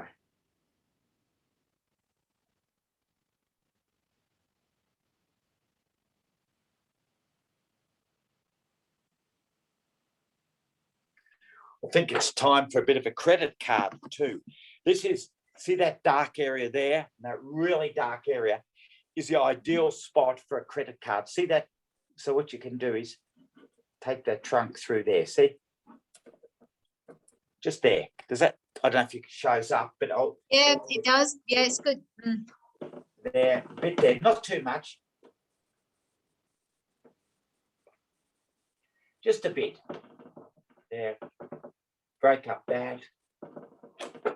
I think it's time for a bit of a credit card too. See that dark area there, that really dark area is the ideal spot for a credit card. See that? So what you can do is take that trunk through there, see? Just there. Does that, I don't know if it shows up, but I'll... Yeah, it does. Yeah, it's good. There, a bit there, not too much. Just a bit. There. Break up that. There.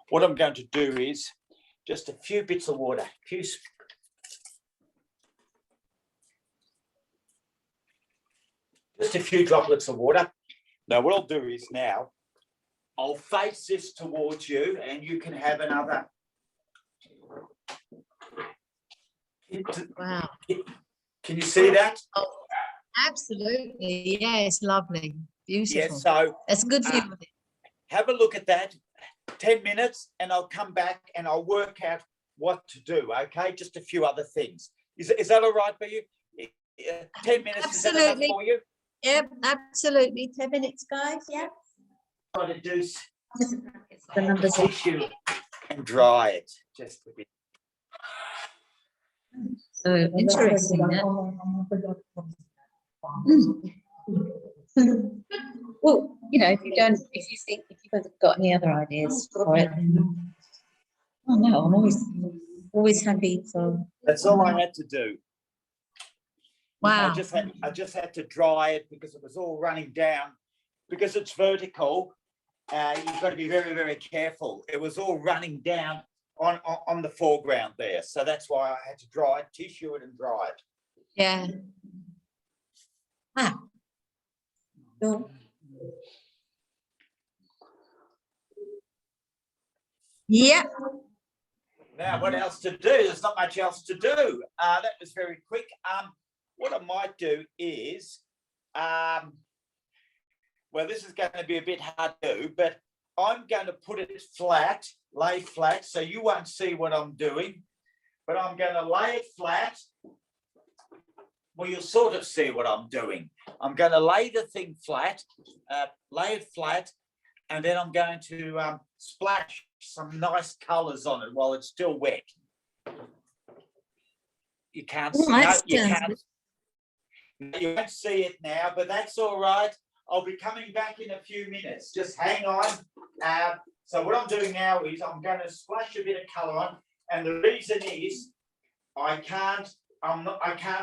What I'm going to do is just a few bits of water, just a few droplets of water. Now, what I'll do is now, I'll face this towards you and you can have another. Wow. Can you see that? Oh, absolutely. Yeah, it's lovely. Beautiful. Yeah, so that's a good view of it. Have a look at that. 10 minutes and I'll come back and I'll work out what to do. Okay, just a few other things. Is that all right for you? 10 minutes. Absolutely. Is that enough for you? Yep, absolutely. 10 minutes, guys. Yeah. Try to do tissue and dry it just a bit. So interesting. Well, if you guys have got any other ideas for it, oh no, I'm always happy. So that's all I had to do. Wow. I just had to dry it because it was all running down. Because it's vertical, you've got to be very, very careful. It was all running down on the foreground there. So that's why I had to dry it, tissue it and dry it. Yeah. Ah. Cool. Yeah. Now, what else to do? There's not much else to do. That was very quick. What I might do is, well, this is going to be a bit hard to do, but I'm going to put it flat, lay flat, so you won't see what I'm doing, but I'm going to lay it flat. Well, you'll sort of see what I'm doing. I'm going to lay the thing flat, lay it flat, and then I'm going to splash some nice colours on it while it's still wet. You can't see it. You won't see it now, but that's all right. I'll be coming back in a few minutes. Just hang on. So what I'm doing now is I'm going to splash a bit of colour on, and the reason is I can't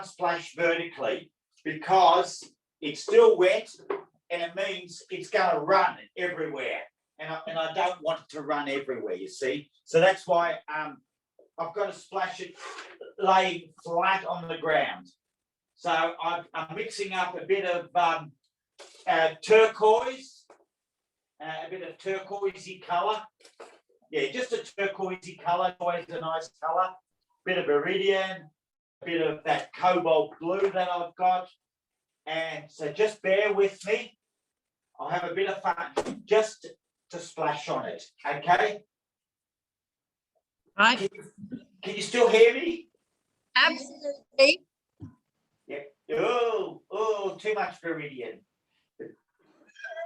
splash vertically because it's still wet, and it means it's going to run everywhere, and I don't want it to run everywhere. You see, so that's why I've got to splash it laying flat on the ground. So I'm mixing up a bit of turquoise, a bit of turquoisey colour. Yeah, just a turquoisey colour, always a nice colour. Bit of iridium, a bit of that cobalt blue that I've got. And so just bear with me. I'll have a bit of fun just to splash on it, okay? Right. Can you still hear me? Absolutely. Yeah. Oh, too much viridian.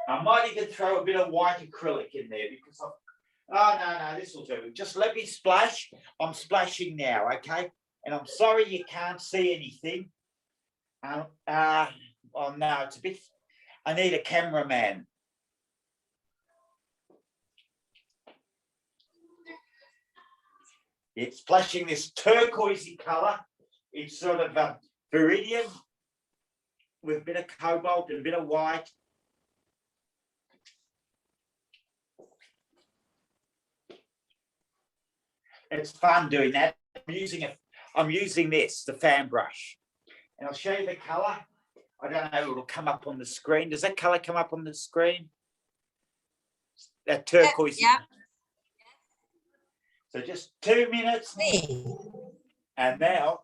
I might even throw a bit of white acrylic in there because no, this will do. Just let me splash. I'm splashing now, okay? And I'm sorry you can't see anything. Oh no, it's a bit. I need a cameraman. It's splashing this turquoisey colour. It's sort of viridian with a bit of cobalt and a bit of white. It's fun doing that. I'm using this, the fan brush. And I'll show you the colour. I don't know, it'll come up on the screen. Does that colour come up on the screen? That turquoise. Yeah. So just 2 minutes. And now.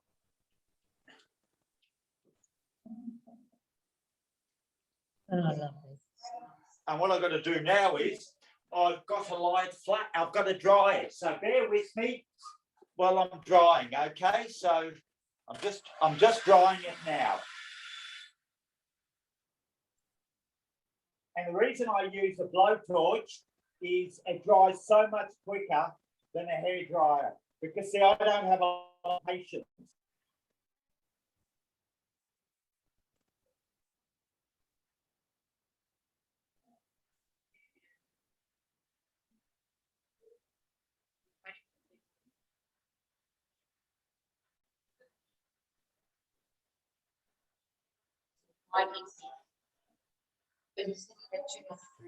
And what I've got to do now is I've got to lie it flat. I've got to dry it. So bear with me while I'm drying, okay? So I'm just drying it now. And the reason I use a blowtorch is it dries so much quicker than a hairdryer. Because see, I don't have a lot of patience. A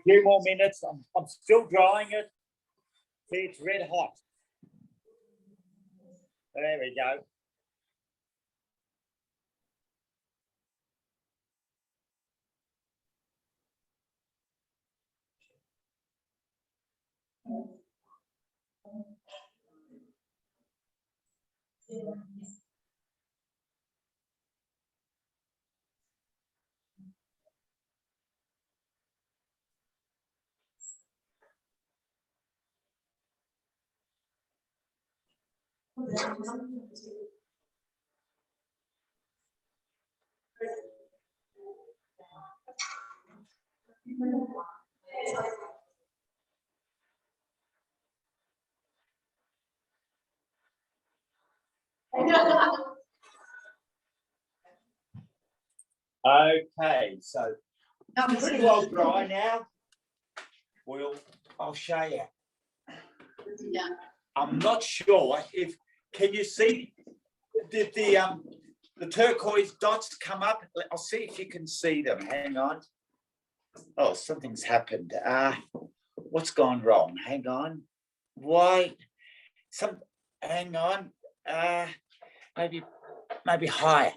few more minutes. I'm still drying it. See, it's red hot. There we go. Okay, so it's pretty well dry now. I'll show you. I'm not sure if can you see did the turquoise dots come up? I'll see if you can see them. Hang on. Oh, something's happened. What's gone wrong? Hang on. Why? Hang on. Maybe higher.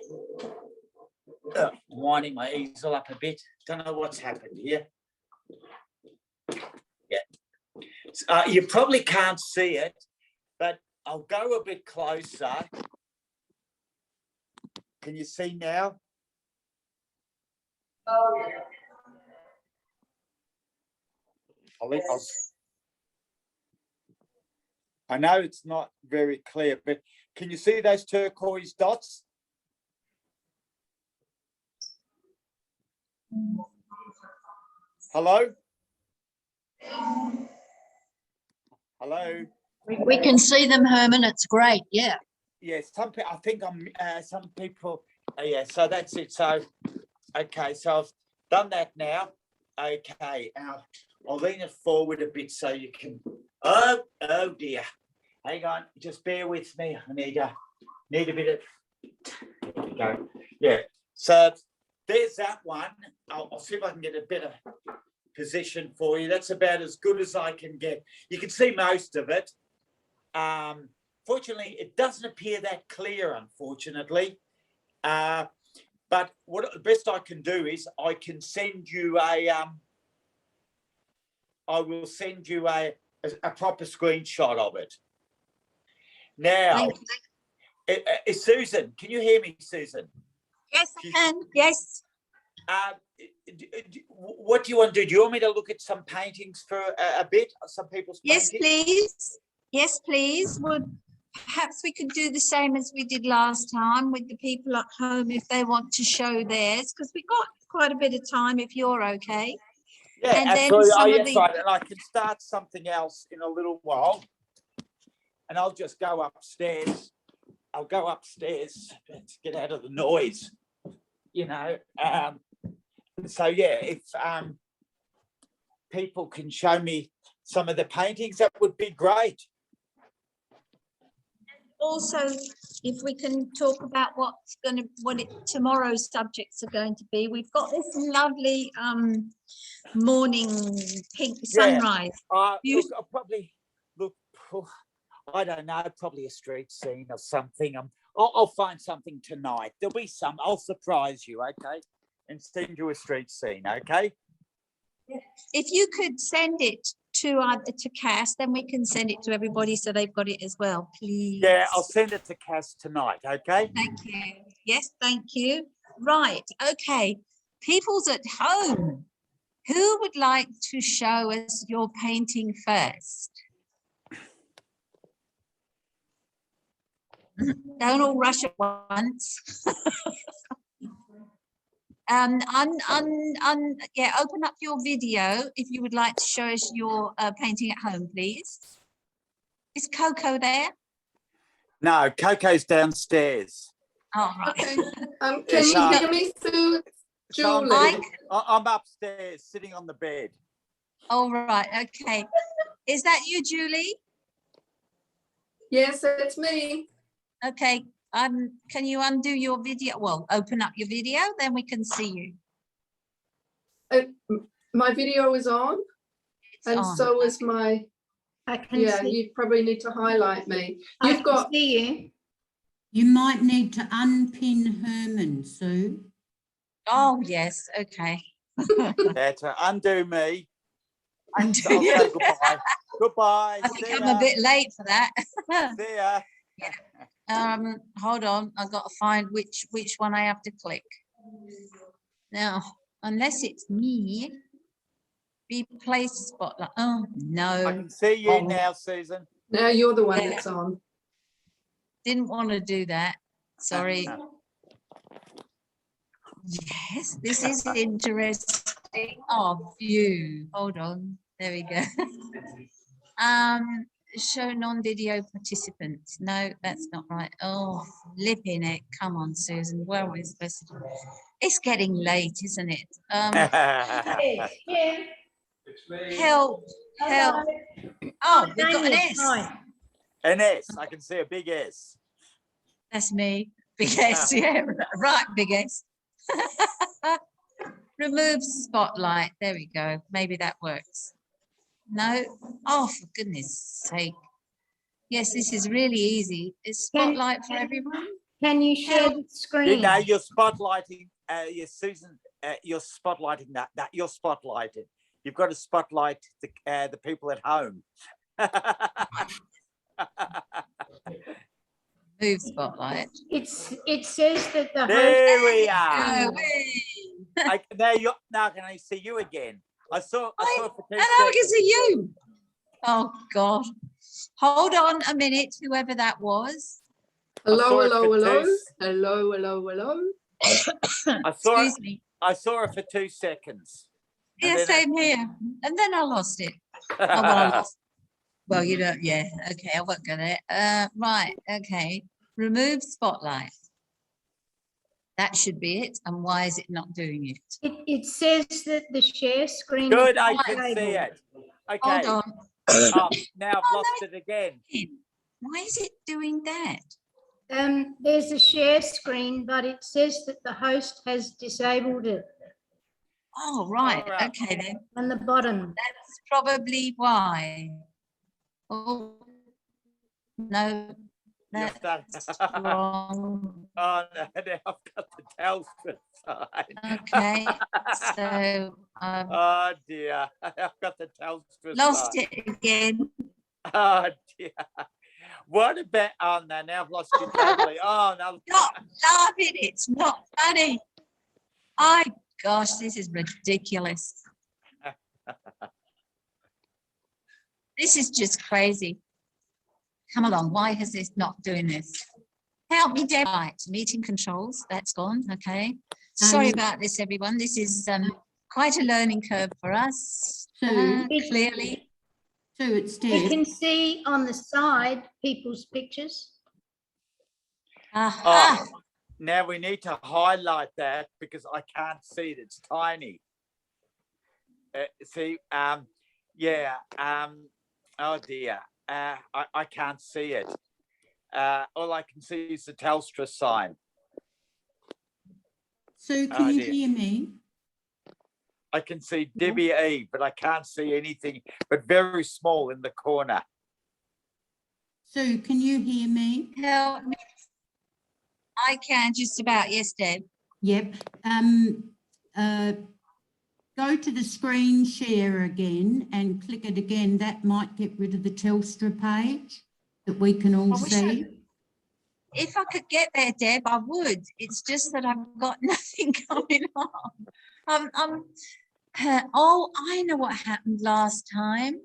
Winding my easel up a bit. Don't know what's happened here. Yeah. You probably can't see it, but I'll go a bit closer. Can you see now? Oh, yeah. I know it's not very clear, but can you see those turquoise dots? Hello? Hello? We can see them, Herman. It's great. Yeah. Yes, some people, I think some people, yeah, so that's it. So, okay, so I've done that now. Okay, now I'll lean it forward a bit so you can, oh dear. Hang on, just bear with me. I need a bit of, there we go. Yeah, so there's that one. I'll see if I can get a better position for you. That's about as good as I can get. You can see most of it. Fortunately, it doesn't appear that clear, unfortunately. But what the best I can do is I can send you I will send you a proper screenshot of it. Now, Susan, can you hear me, Susan? Yes, I can. Yes. What do you want to do? Do you want me to look at some paintings for a bit? Some people's Yes, paintings? please. Yes, please. Perhaps we could do the same as we did last time with the people at home if they want to show theirs, because we've got quite a bit of time if you're okay. Yeah, And then absolutely. some of Yes, the- right. And I can start something else in a little while. And I'll just go upstairs. I'll go upstairs to get out of the noise, you know. So, yeah, if people can show me some of the paintings, that would be great. Also, if we can talk about tomorrow's subjects are going to be, we've got this lovely morning pink sunrise. Look, I'll probably look. I don't know, probably a street scene or something. I'll find something tonight. There'll be some. I'll surprise you, okay? And send you a street scene, okay? If you could send it to Cass, then we can send it to everybody so they've got it as well, please. Yeah, I'll send it to Cass tonight, okay? Thank you. Yes, thank you. Right, okay. People's at home. Who would like to show us your painting first? Don't all rush at once. Yeah, open up your video if you would like to show us your painting at home, please. Is Coco there? No, Coco's downstairs. Oh, right. Okay. Can you hear me through, Julie? I'm upstairs, sitting on the bed. All right, okay. Is that you, Julie? Yes, it's me. Okay, can you undo your video? Well, open up your video, then we can see you. My video is on, It's and on. so is my. I can Yeah, see. you probably need to highlight me. I You've can got. see you. You might need to unpin Herman, Sue. Oh, yes, okay. That's undo me. Undo I'll you. say goodbye. Goodbye. I think See I'm ya. a bit late for that. See ya. Hold on, I've got to find which one I have to click. Now, unless it's me, replace spotlight. Oh, I no, can see you now, Susan. Now you're the one Yeah. that's on. didn't want to do that. Sorry. Yes, this is interesting. Oh, view. Hold on. There we go. Show non-video participants. No, that's not right. Oh, flipping it. Come on, Susan. Where are we supposed to do? It's getting late, isn't it? Help. Help. Oh, we've got an S. An S. I can see a big S. That's me. Big S, yeah. Right, big S. Remove spotlight. There we go. Maybe that works. No. Oh, for goodness sake. Yes, this is really easy. Is spotlight for everyone? Can you share the screen? You know, you're spotlighting, Susan, you're spotlighting that you're spotlighting. You've got to spotlight the people at home. Move spotlight. It says that the host. There we are. Oh, Now can I see you again? I saw and for 2 I can seconds. see you. Oh, God. Hold on a minute, whoever that was. Hello, saw it hello, for hello. two- Hello, hello, hello. I saw Excuse me. I saw her for 2 seconds. and Yeah, then same here. And then I lost it. Oh, well, I lost. Well, you don't, yeah. Okay, I won't get it. Right, okay. Remove spotlight. That should be it. And why is it not doing it? It says that the share screen. Good, is I not can see able. it. Okay. Hold on. Oh, now I've Oh, lost no, it again. Why is it doing that? There's a share screen, but it says that the host has disabled it Oh, right. All right. Okay, then. on the bottom. That's probably why. Oh, no, You're that's starting- wrong. Oh, no, now I've got the Telstra sign. Okay, so I've Oh, dear. I've got the Telstra lost sign. it again. Oh, dear. What about, oh, no, now I've lost you totally. Oh, no. Stop laughing, it's not funny. Oh, gosh, this is ridiculous. This is just crazy. Come along, why is this not doing this? Help me, Deb. Right, meeting controls, that's gone, okay. Sorry about this, everyone. This is quite a learning curve for us, Sue, clearly. Sue, it's You Deb. can see on the side people's pictures. Aha. Oh, now we need to highlight that because I can't see it. It's tiny. See, yeah, oh dear. I can't see it. All I can see is the Telstra sign. Sue, Oh, can you dear. hear me? I can see Debbie E, but I can't see anything, but very small in the corner. Sue, can you hear me? Help me. I can just about, yes, Deb. Yep. Go to the screen share again and click it again. That might get rid of the Telstra page that we can all I wish see. If I could get there, Deb, I would. It's just that I've got nothing going on. Oh, I know what happened last time.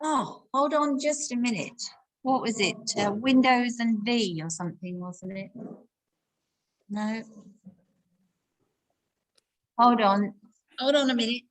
Oh, hold on just a minute. What was it? Windows and V or something, wasn't it? No. Hold on. Hold on a minute.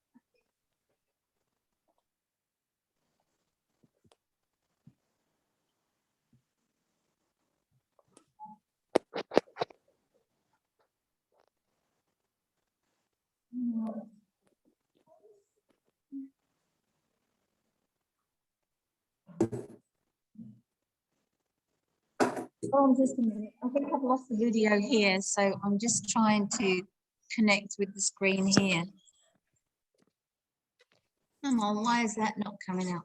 Oh, just a minute. I think I've lost the video here, so I'm just trying to connect with the screen here. Come on, why is that not coming up?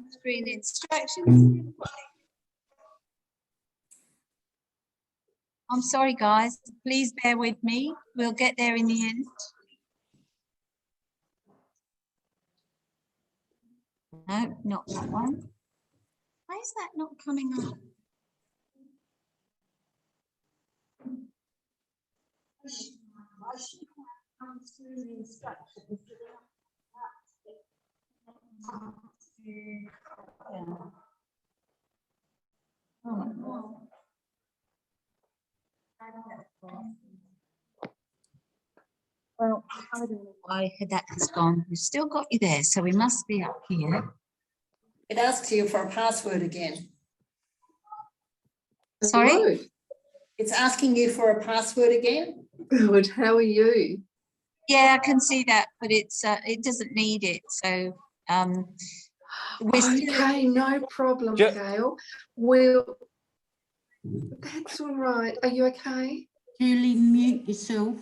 Screen instructions. I'm sorry, guys. Please bear with me. We'll get there in the end. No, not that one. Why is that not coming up? Well, I don't know why that has gone. We've still got you there, so we must be up here. It asks you for a password again. Sorry? Hello. It's asking you for a password again. Good. How are you? Yeah, I can see that, but it's it doesn't need it. So we're still, Okay, no problem, Ju- Gail. Well, that's all right. Are you okay? Julie, mute yourself.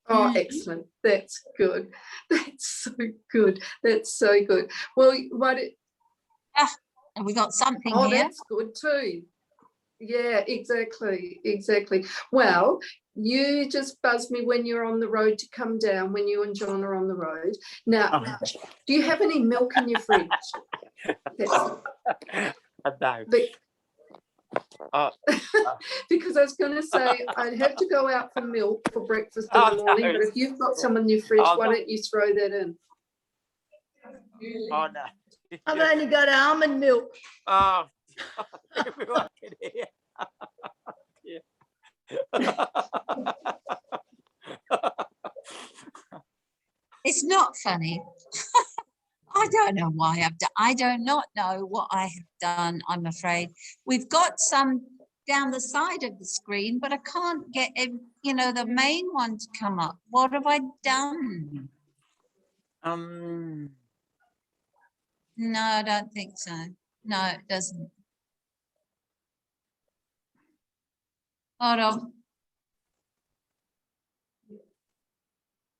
Oh, Julie? excellent. That's good. That's so good. That's so good. Well, what? have we got something Oh, here? that's good too. Yeah, exactly, exactly. Well, you just buzz me when you're on the road to come down, when you and John are on the road. Now, do you have any milk in your fridge? No. But Oh, Because I was going to say I'd have to go out for milk for breakfast in Oh, the morning, no. but if you've got some in your fridge, Oh, why no. don't you throw that in? oh no. I've only got almond milk. Oh, everyone can hear. It's not funny. I don't know why I've done. I do not know what I have done. I'm afraid we've got some down the side of the screen, but I can't get the main one to come up. What have I done? No, I don't think so. No, it doesn't. Hold on.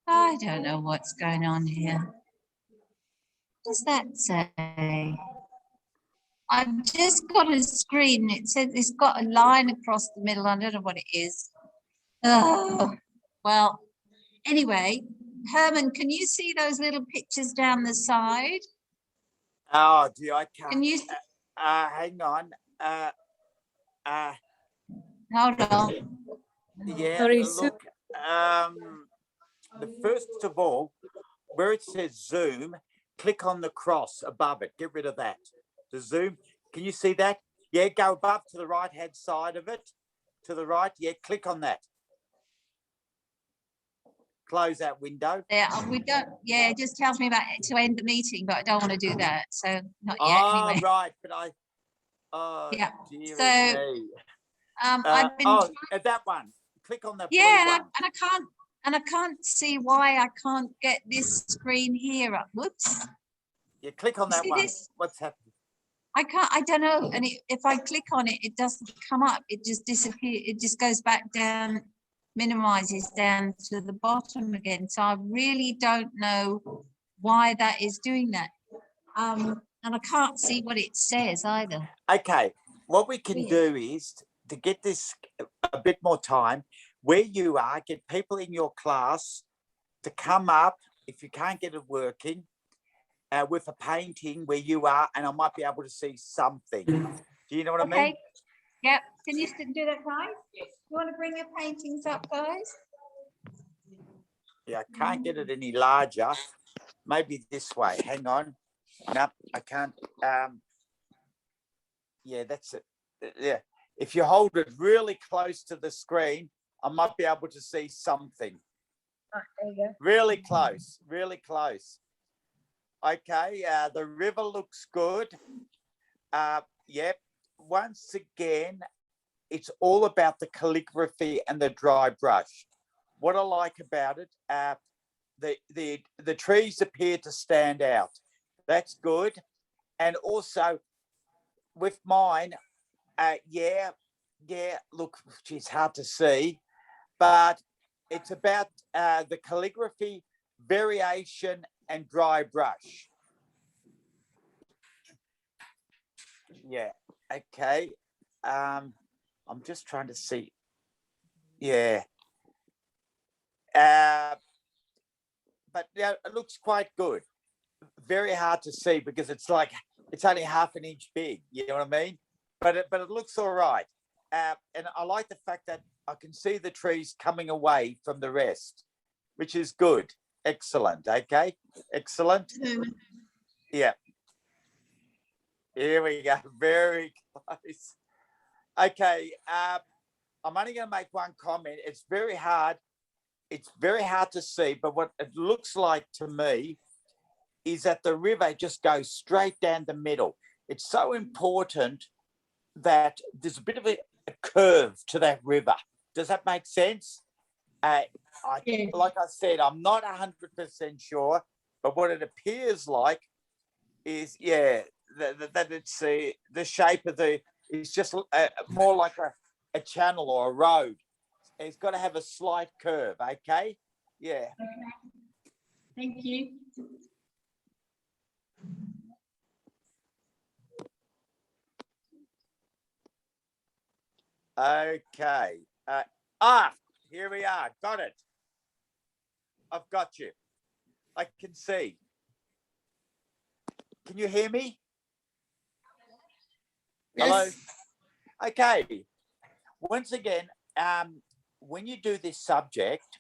I don't know what's going on here. What does that say? I've just got a screen. It says it's got a line across the middle. I don't know what it is. Oh, well, anyway, Herman, can you see those little pictures down the side? Oh, gee, I can't. Can you Hang on. hold on? Yeah, Sorry, Sue. look. The first of all, where it says zoom, click on the cross above it. Get rid of that. The zoom. Can you see that? Yeah, go above to the right-hand side of it. To the right. Yeah, click on that. Close that window. Yeah, we don't. Yeah, it just tells me about to end the meeting, but I don't want to do that. So not yet. Oh, Anyway. right. But I. Oh, Yeah. dear So, me. I've been. That one. Click on the blue Yeah, one. and I can't see why I can't get this screen here up. Whoops. Yeah, click on that See one. this? What's happening? I don't know. And if I click on it, it doesn't come up. It just disappears. It just goes back down, minimizes down to the bottom again. So I really don't know why that is doing that. And I can't see what it says either. Okay, what we can do is to get this a bit more time, where you are, get people in your class to come up if you can't get it working with a painting where you are, and I might be able to see something. Do you know what I mean? Yep. Can you do that, guys? Yes. You want to bring your paintings up, guys? Yeah, I can't get it any larger. Maybe this way. Hang on. No, I can't. Yeah, that's it. Yeah. If you hold it really close to the screen, I might be able to see something. Oh, there you go. Really close, really close. Okay, the river looks good. Yep. Once again, it's all about the calligraphy and the dry brush. What I like about it, the trees appear to stand out. That's good. And also with mine, look, it's hard to see, but it's about the calligraphy, variation, and dry brush. Yeah, okay. I'm just trying to see. Yeah. But yeah, it looks quite good. Very hard to see because it's only half an inch big, you know what I mean? But it looks all right. And I like the fact that I can see the trees coming away from the rest, which is good. Excellent. Okay. Excellent. Yeah. Here we go. Very close. Okay. I'm only going to make one comment. It's very hard. It's very hard to see, but what it looks like to me is that the river just goes straight down the middle. It's so important that there's a bit of a curve to that river. Does that make sense? Like I said, I'm not 100% sure, but what it appears like is, that it's the shape of it's just more like a channel or a road. It's got to have a slight curve, okay? Yeah. Okay. Thank you. Okay. Here we are. Got it. I've got you. I can see. Can you hear me? Yes. Hello? Okay. Once again, when you do this subject,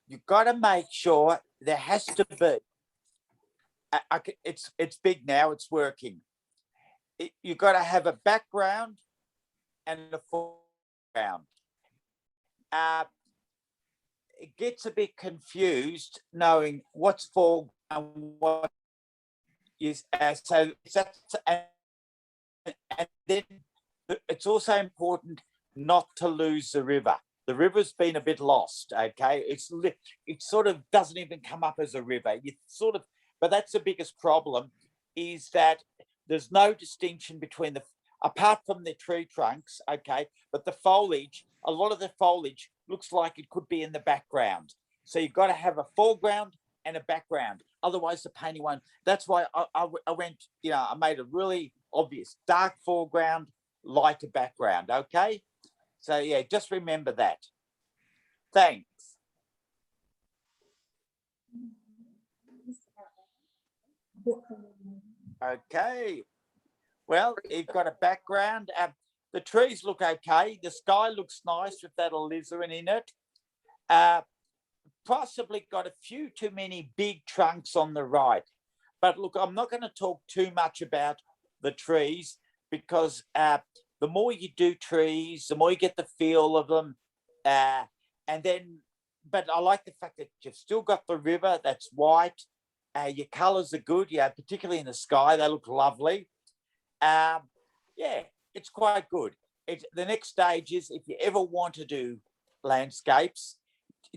you've got to make sure there has to be. It's big now. It's working. You've got to have a background and a foreground. It gets a bit confused knowing what's foreground and what is. So that's and then it's also important not to lose the river. The river's been a bit lost. Okay, it sort of doesn't even come up as a river. You sort of, but that's the biggest problem, is that there's no distinction between apart from the tree trunks. Okay, but the foliage, a lot of the foliage looks like it could be in the background. So you've got to have a foreground and a background. Otherwise, the painting won't. That's why I went. I made a really obvious dark foreground, lighter background. Okay. So yeah, just remember that. Thanks. Okay. Well, you've got a background. The trees look okay. The sky looks nice with that alizarin in it. Possibly got a few too many big trunks on the right. But look, I'm not going to talk too much about the trees because the more you do trees, the more you get the feel of them. But I like the fact that you've still got the river that's white. Your colours are good, particularly in the sky. They look lovely. It's quite good. The next stage is, if you ever want to do landscapes,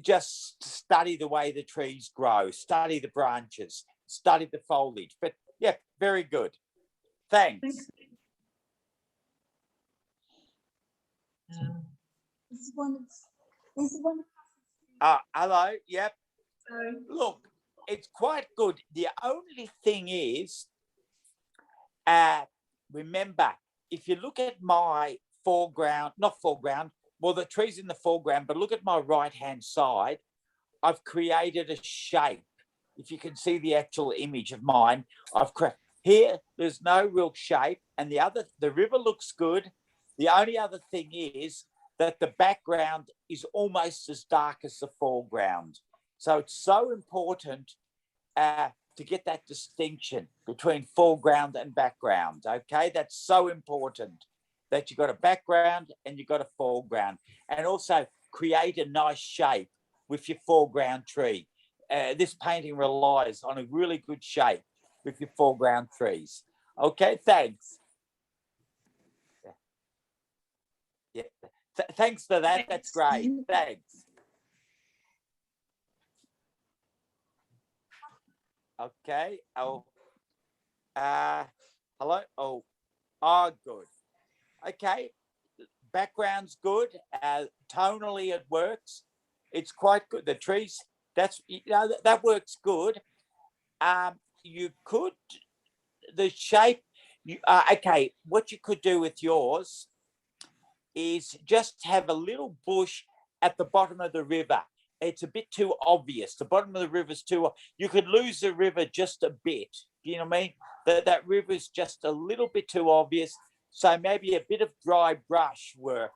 just study the way the trees grow, study the branches, study the foliage. But yeah, very good. Thanks. Hello. Yep. Look, it's quite good. The only thing is, remember, if you look at my foreground, not foreground, well, the tree's in the foreground, but look at my right-hand side, I've created a shape. If you can see the actual image of mine, here, there's no real shape, and the river looks good. The only other thing is that the background is almost as dark as the foreground. So it's so important to get that distinction between foreground and background. Okay, that's so important, that you've got a background and you've got a foreground, and also create a nice shape with your foreground tree. This painting relies on a really good shape with your foreground trees. Okay, thanks. Yeah, thanks for that. That's great. Thanks. Okay. Hello. Good. Okay. Background's good. Tonally, it works. It's quite good. The trees, that works good. You could, the shape, okay, what you could do with yours is just have a little bush at the bottom of the river. It's a bit too obvious. The bottom of the river's too, you could lose the river just a bit. Do you know what I mean? That river's just a little bit too obvious. So maybe a bit of dry brush work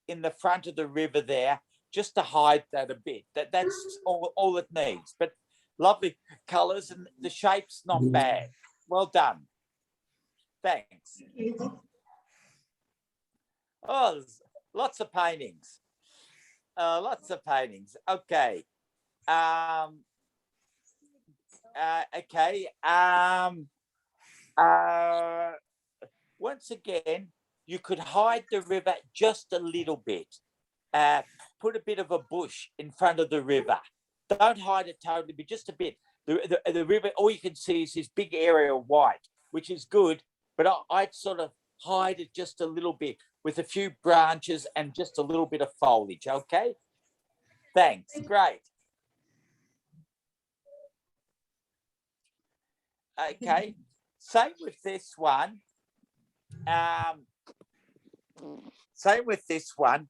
in the front of the river there, just to hide that a bit. That's all it needs. But lovely colours, and the shape's not bad. Well done. Thanks. Oh, there's lots of paintings. Lots of paintings. Okay. Okay. Once again, you could hide the river just a little bit. Put a bit of a bush in front of the river. Don't hide it totally, but just a bit. The river, all you can see is this big area of white, which is good, but I'd sort of hide it just a little bit with a few branches and just a little bit of foliage, okay? Thanks, great. Okay, same with this one. Same with this one.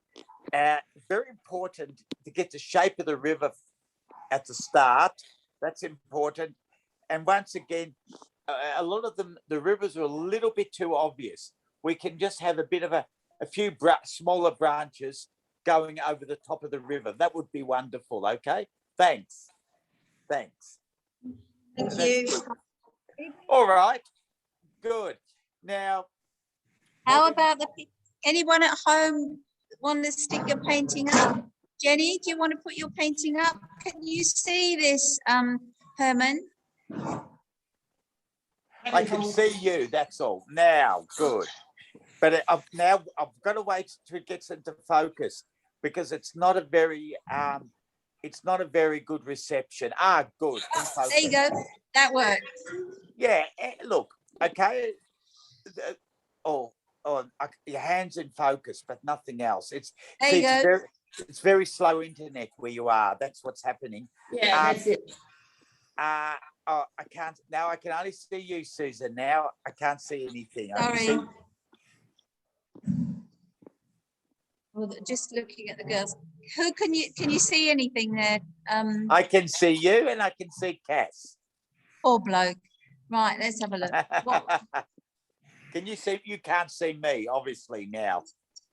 Very important to get the shape of the river at the start. That's important. And once again, a lot of them, the rivers are a little bit too obvious. We can just have a bit of a a few smaller branches going over the top of the river. That would be wonderful. Okay. Thanks. Thanks. Thank That's you. good. All right. Good. Now, How about anyone at home want to stick your painting up? Jenny, do you want to put your painting up? Can you see this, Herman? I can see you. That's all. Now, good. But now I've got to wait till it gets into focus because it's not a very good reception. Good. There you go. That works. Yeah. Look. Okay. Your hands in focus, but nothing else. There you go. It's very slow internet where you are. That's what's happening. Yeah, that's it. I can't now. I can only see you, Susan. Now I can't see anything. Sorry. Well, just looking at the girls. Who can you see anything there? I can see you and I can see Cass. Poor bloke. Right, let's have a look. What? Can you see? You can't see me, obviously, now.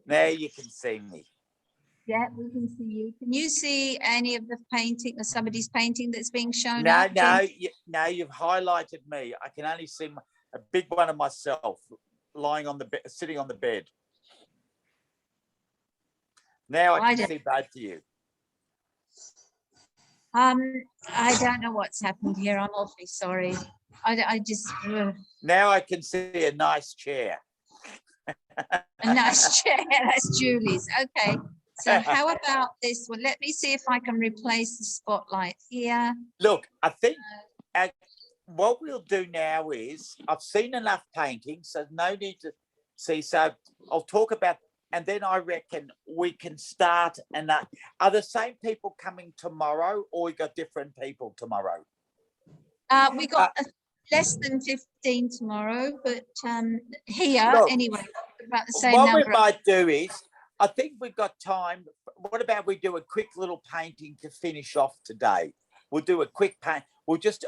Now you can see me. Yeah, we can see you. Can you see any of the painting or somebody's painting that's being shown? No, up, no, you've highlighted me. I can only see a big one of myself lying on the bed, sitting on the bed. Now I can see both of you. I don't know what's happened here. I'm awfully sorry. I just Now I can see a nice chair. a nice chair. That's Julie's. Okay. So how about this one? Let me see if I can replace the spotlight here. Look, I think what we'll do now is I've seen enough paintings, so no need to see. So I'll talk about, and then I reckon we can start. And are the same people coming tomorrow, or we got different people tomorrow? We got less than 15 tomorrow, but here Look, anyway, about the same what number. we might do is, I think we've got time. What about we do a quick little painting to finish off today? We'll do a quick paint.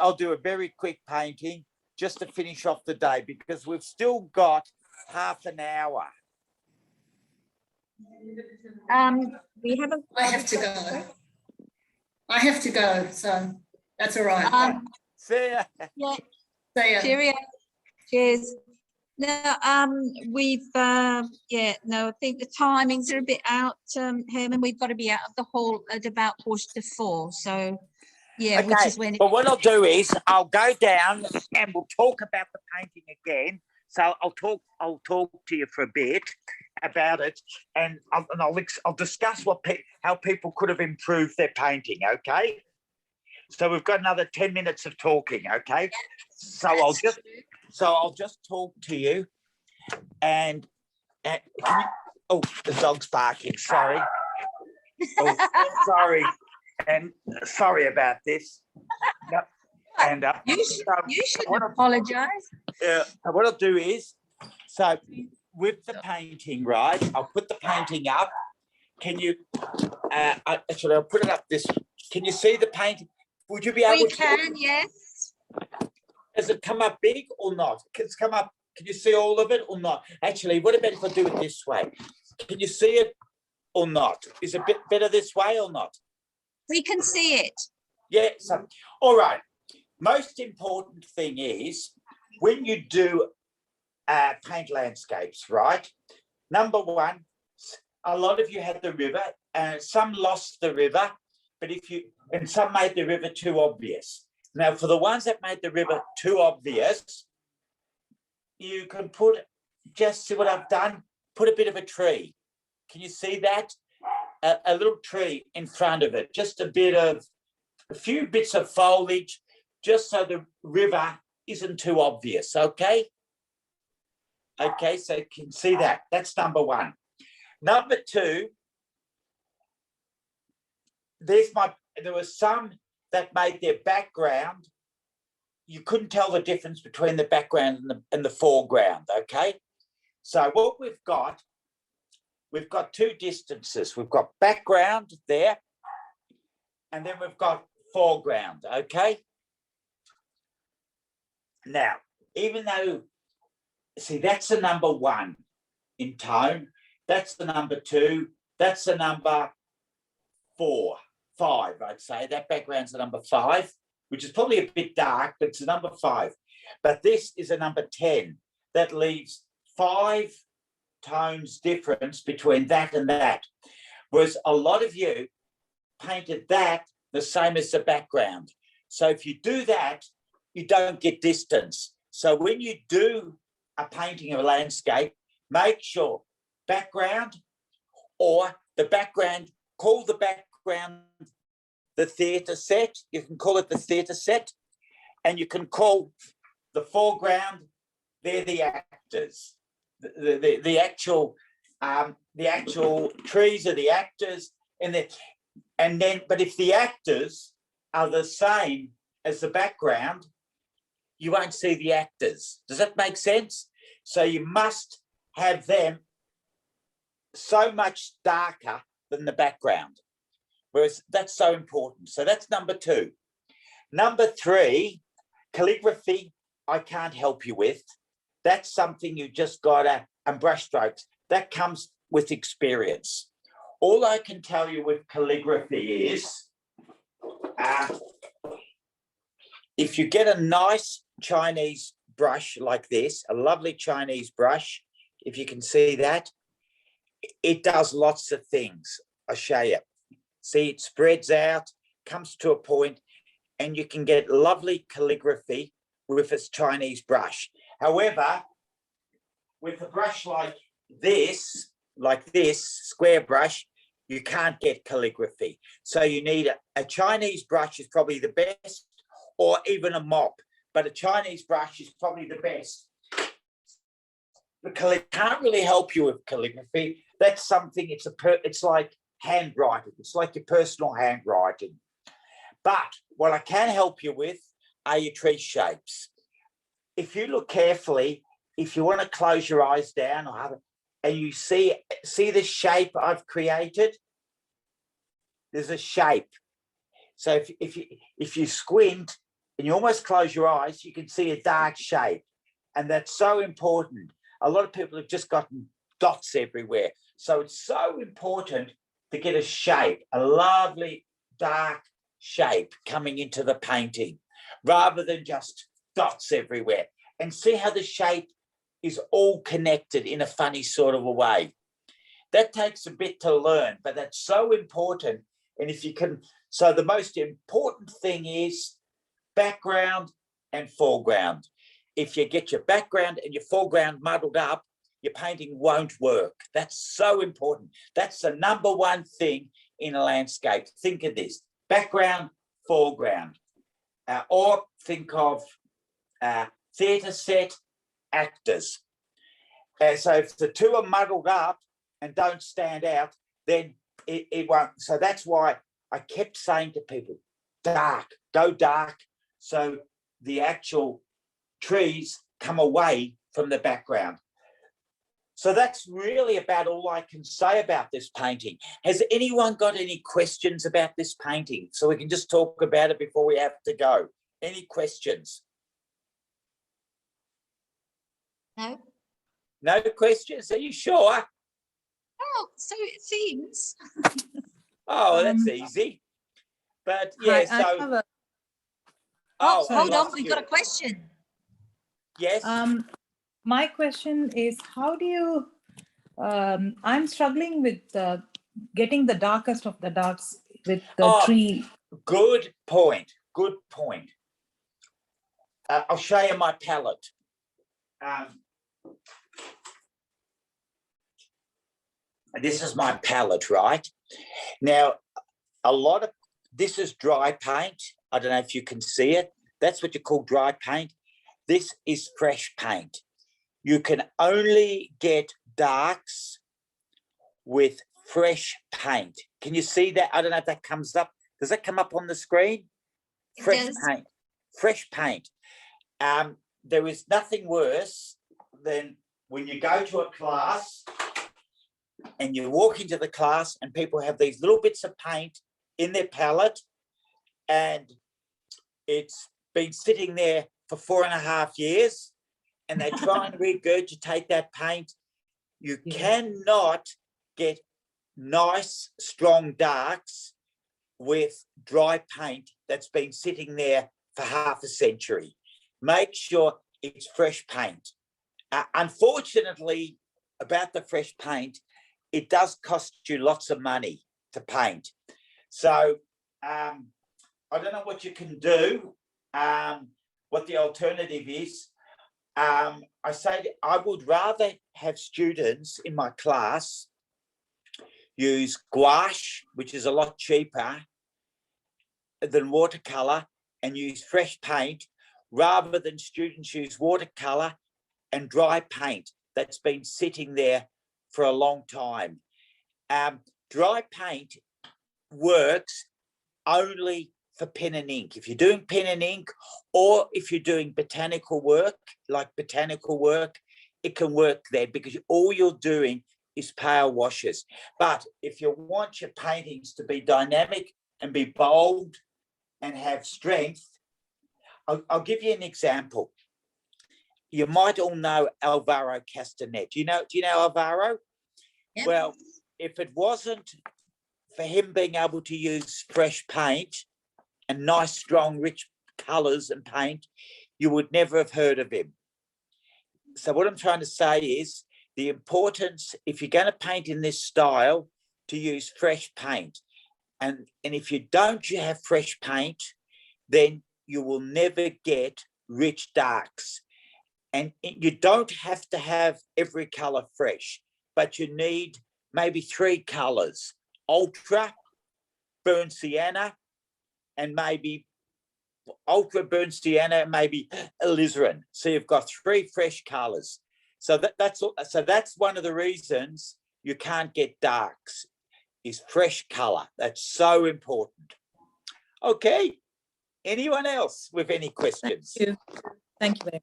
I'll do a very quick painting just to finish off the day because we've still got half an hour. We haven't. I have to go. I have to go, so that's all right. See ya. Yeah. See ya. Cheerio. Cheers. No, we've I think the timings are a bit out, Herman. We've got to be out of the hall at about 3:45. So yeah, Okay. which is when But what I'll do is I'll go down and we'll talk about the painting again. So I'll talk to you for a bit about it, and I'll discuss how people could have improved their painting. Okay. So we've got another 10 minutes of talking. Okay. So I'll just talk to you, and the dog's barking. Sorry. Oh, sorry, and sorry about this. Yep. And you should apologise. What I'll do is, so with the painting, right? I'll put the painting up. Can you? Actually, I'll put it up this. Can you see the painting? Would you be able to? We can, yes. Does it come up big or not? It's come up. Can you see all of it or not? Actually, what about if I do it this way? Can you see it or not? Is it a bit better this way or not? We can see it. Yeah. So, all right. Most important thing is when you do paint landscapes, right? Number one, a lot of you had the river, and some lost the river, and some made the river too obvious. Now, for the ones that made the river too obvious, you can just see what I've done, put a bit of a tree. Can you see that? A little tree in front of it, just a few bits of foliage, just so the river isn't too obvious, okay? Okay, so you can see that. That's number one. Number two, there were some that made their background, you couldn't tell the difference between the background and the foreground, okay? So what we've got two distances. We've got background there, and then we've got foreground, okay? Now, even though, see, that's the number one in tone. That's the number 2. That's the number 4, 5, I'd say. That background's the number 5, which is probably a bit dark, but it's a number 5. But this is a number 10. That leaves 5 tones difference between that and that. Whereas a lot of you painted that the same as the background. So if you do that, you don't get distance. So when you do a painting of a landscape, make sure background or the background, call the background the theatre set. You can call it the theatre set, and you can call the foreground, they're the actors. The actual trees are the actors, and then but if the actors are the same as the background, you won't see the actors. Does that make sense? So you must have them so much darker than the background, whereas that's so important. So that's number 2. Number 3, calligraphy, I can't help you with. That's something you just gotta, and brush strokes, that comes with experience. All I can tell you with calligraphy is, if you get a nice Chinese brush like this, a lovely Chinese brush, if you can see that, it does lots of things. I'll show you. See, it spreads out, comes to a point, and you can get lovely calligraphy with a Chinese brush. However, with a brush like this, square brush, you can't get calligraphy. So you need a Chinese brush is probably the best, or even a mop, but a Chinese brush is probably the best. Because it can't really help you with calligraphy. That's something, it's like handwriting. It's like your personal handwriting. But what I can help you with are your tree shapes. If you look carefully, if you want to close your eyes down and you see the shape I've created, there's a shape. So if you squint and you almost close your eyes, you can see a dark shape. And that's so important. A lot of people have just gotten dots everywhere. So it's so important to get a shape, a lovely dark shape coming into the painting, rather than just dots everywhere. And see how the shape is all connected in a funny sort of a way. That takes a bit to learn, but that's so important. And if you can, so the most important thing is background and foreground. If you get your background and your foreground muddled up, your painting won't work. That's so important. That's the number 1 thing in a landscape. Think of this: background, foreground. Or think of theatre set, actors. So if the 2 are muddled up and don't stand out, then it won't. So that's why I kept saying to people, dark, go dark, so the actual trees come away from the background. So that's really about all I can say about this painting. Has anyone got any questions about this painting? So we can just talk about it before we have to go. Any questions? No? No questions? Are you sure? Oh, so it seems. Oh, that's easy. But yeah, Hi, I so... have a- Oh, sorry. hold on, lost we've you. got a question. Yes? My question is, how do you, I'm struggling with getting the darkest of the darks with the tree. Good point. Good point. I'll show you my palette. This is my palette, right? Now, this is dry paint. I don't know if you can see it. That's what you call dry paint. This is fresh paint. You can only get darks with fresh paint. Can you see that? I don't know if that comes up. Does that come up on the screen? Fresh paint. Fresh paint. There is nothing worse than when you go to a class and you walk into the class and people have these little bits of paint in their palette and it's been sitting there for 4.5 years and they try and regurgitate that paint You Yeah. cannot get nice, strong darks with dry paint that's been sitting there for half a century. Make sure it's fresh paint. Unfortunately, about the fresh paint, it does cost you lots of money to paint. So I don't know what you can do, what the alternative is. I say I would rather have students in my class use gouache, which is a lot cheaper than watercolor, and use fresh paint, rather than students use watercolor and dry paint that's been sitting there for a long time. Dry paint works only for pen and ink. If you're doing pen and ink, or if you're doing botanical work, it can work there, because all you're doing is pale washes. But if you want your paintings to be dynamic and be bold and have strength, I'll give you an example. You might all know Alvaro Castanet. Do you know Alvaro? Yep. Well, if it wasn't for him being able to use fresh paint and nice, strong, rich colours and paint, you would never have heard of him. So what I'm trying to say is the importance, if you're going to paint in this style, to use fresh paint. And if you don't have fresh paint, then you will never get rich darks. And you don't have to have every colour fresh, but you need maybe 3 colours: ultra, burnt sienna, and maybe ultra burnt sienna, maybe alizarin. So you've got 3 fresh colours. So that's one of the reasons you can't get darks, is fresh colour. That's so important. Okay. Anyone else with any questions? Thank you. Thank you very much.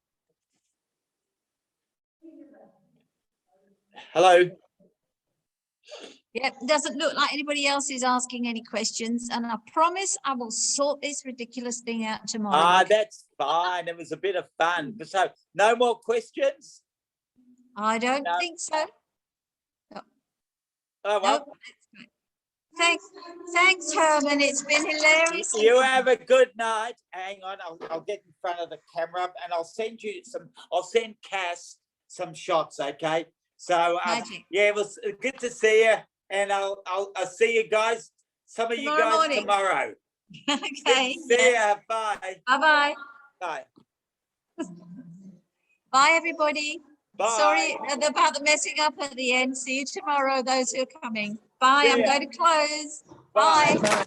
Hello. Yep, doesn't look like anybody else is asking any questions, and I promise I will sort this ridiculous thing out tomorrow. That's fine. It was a bit of fun. So no more questions? I don't No. think so. Oh, well, Nope. Thanks, Herman. It's been hilarious. you have a good night. Hang on, I'll get in front of the camera and I'll send Cass some shots, okay? So Magic. yeah, it was good to see you, and I'll see you guys, some of you Tomorrow guys morning. tomorrow. Okay. See ya. Bye. Bye-bye. Bye. Bye, everybody. Bye. Sorry about the messing up at the end. See you tomorrow, those who are coming. Bye. See I'm ya. going to close. Bye. Bye.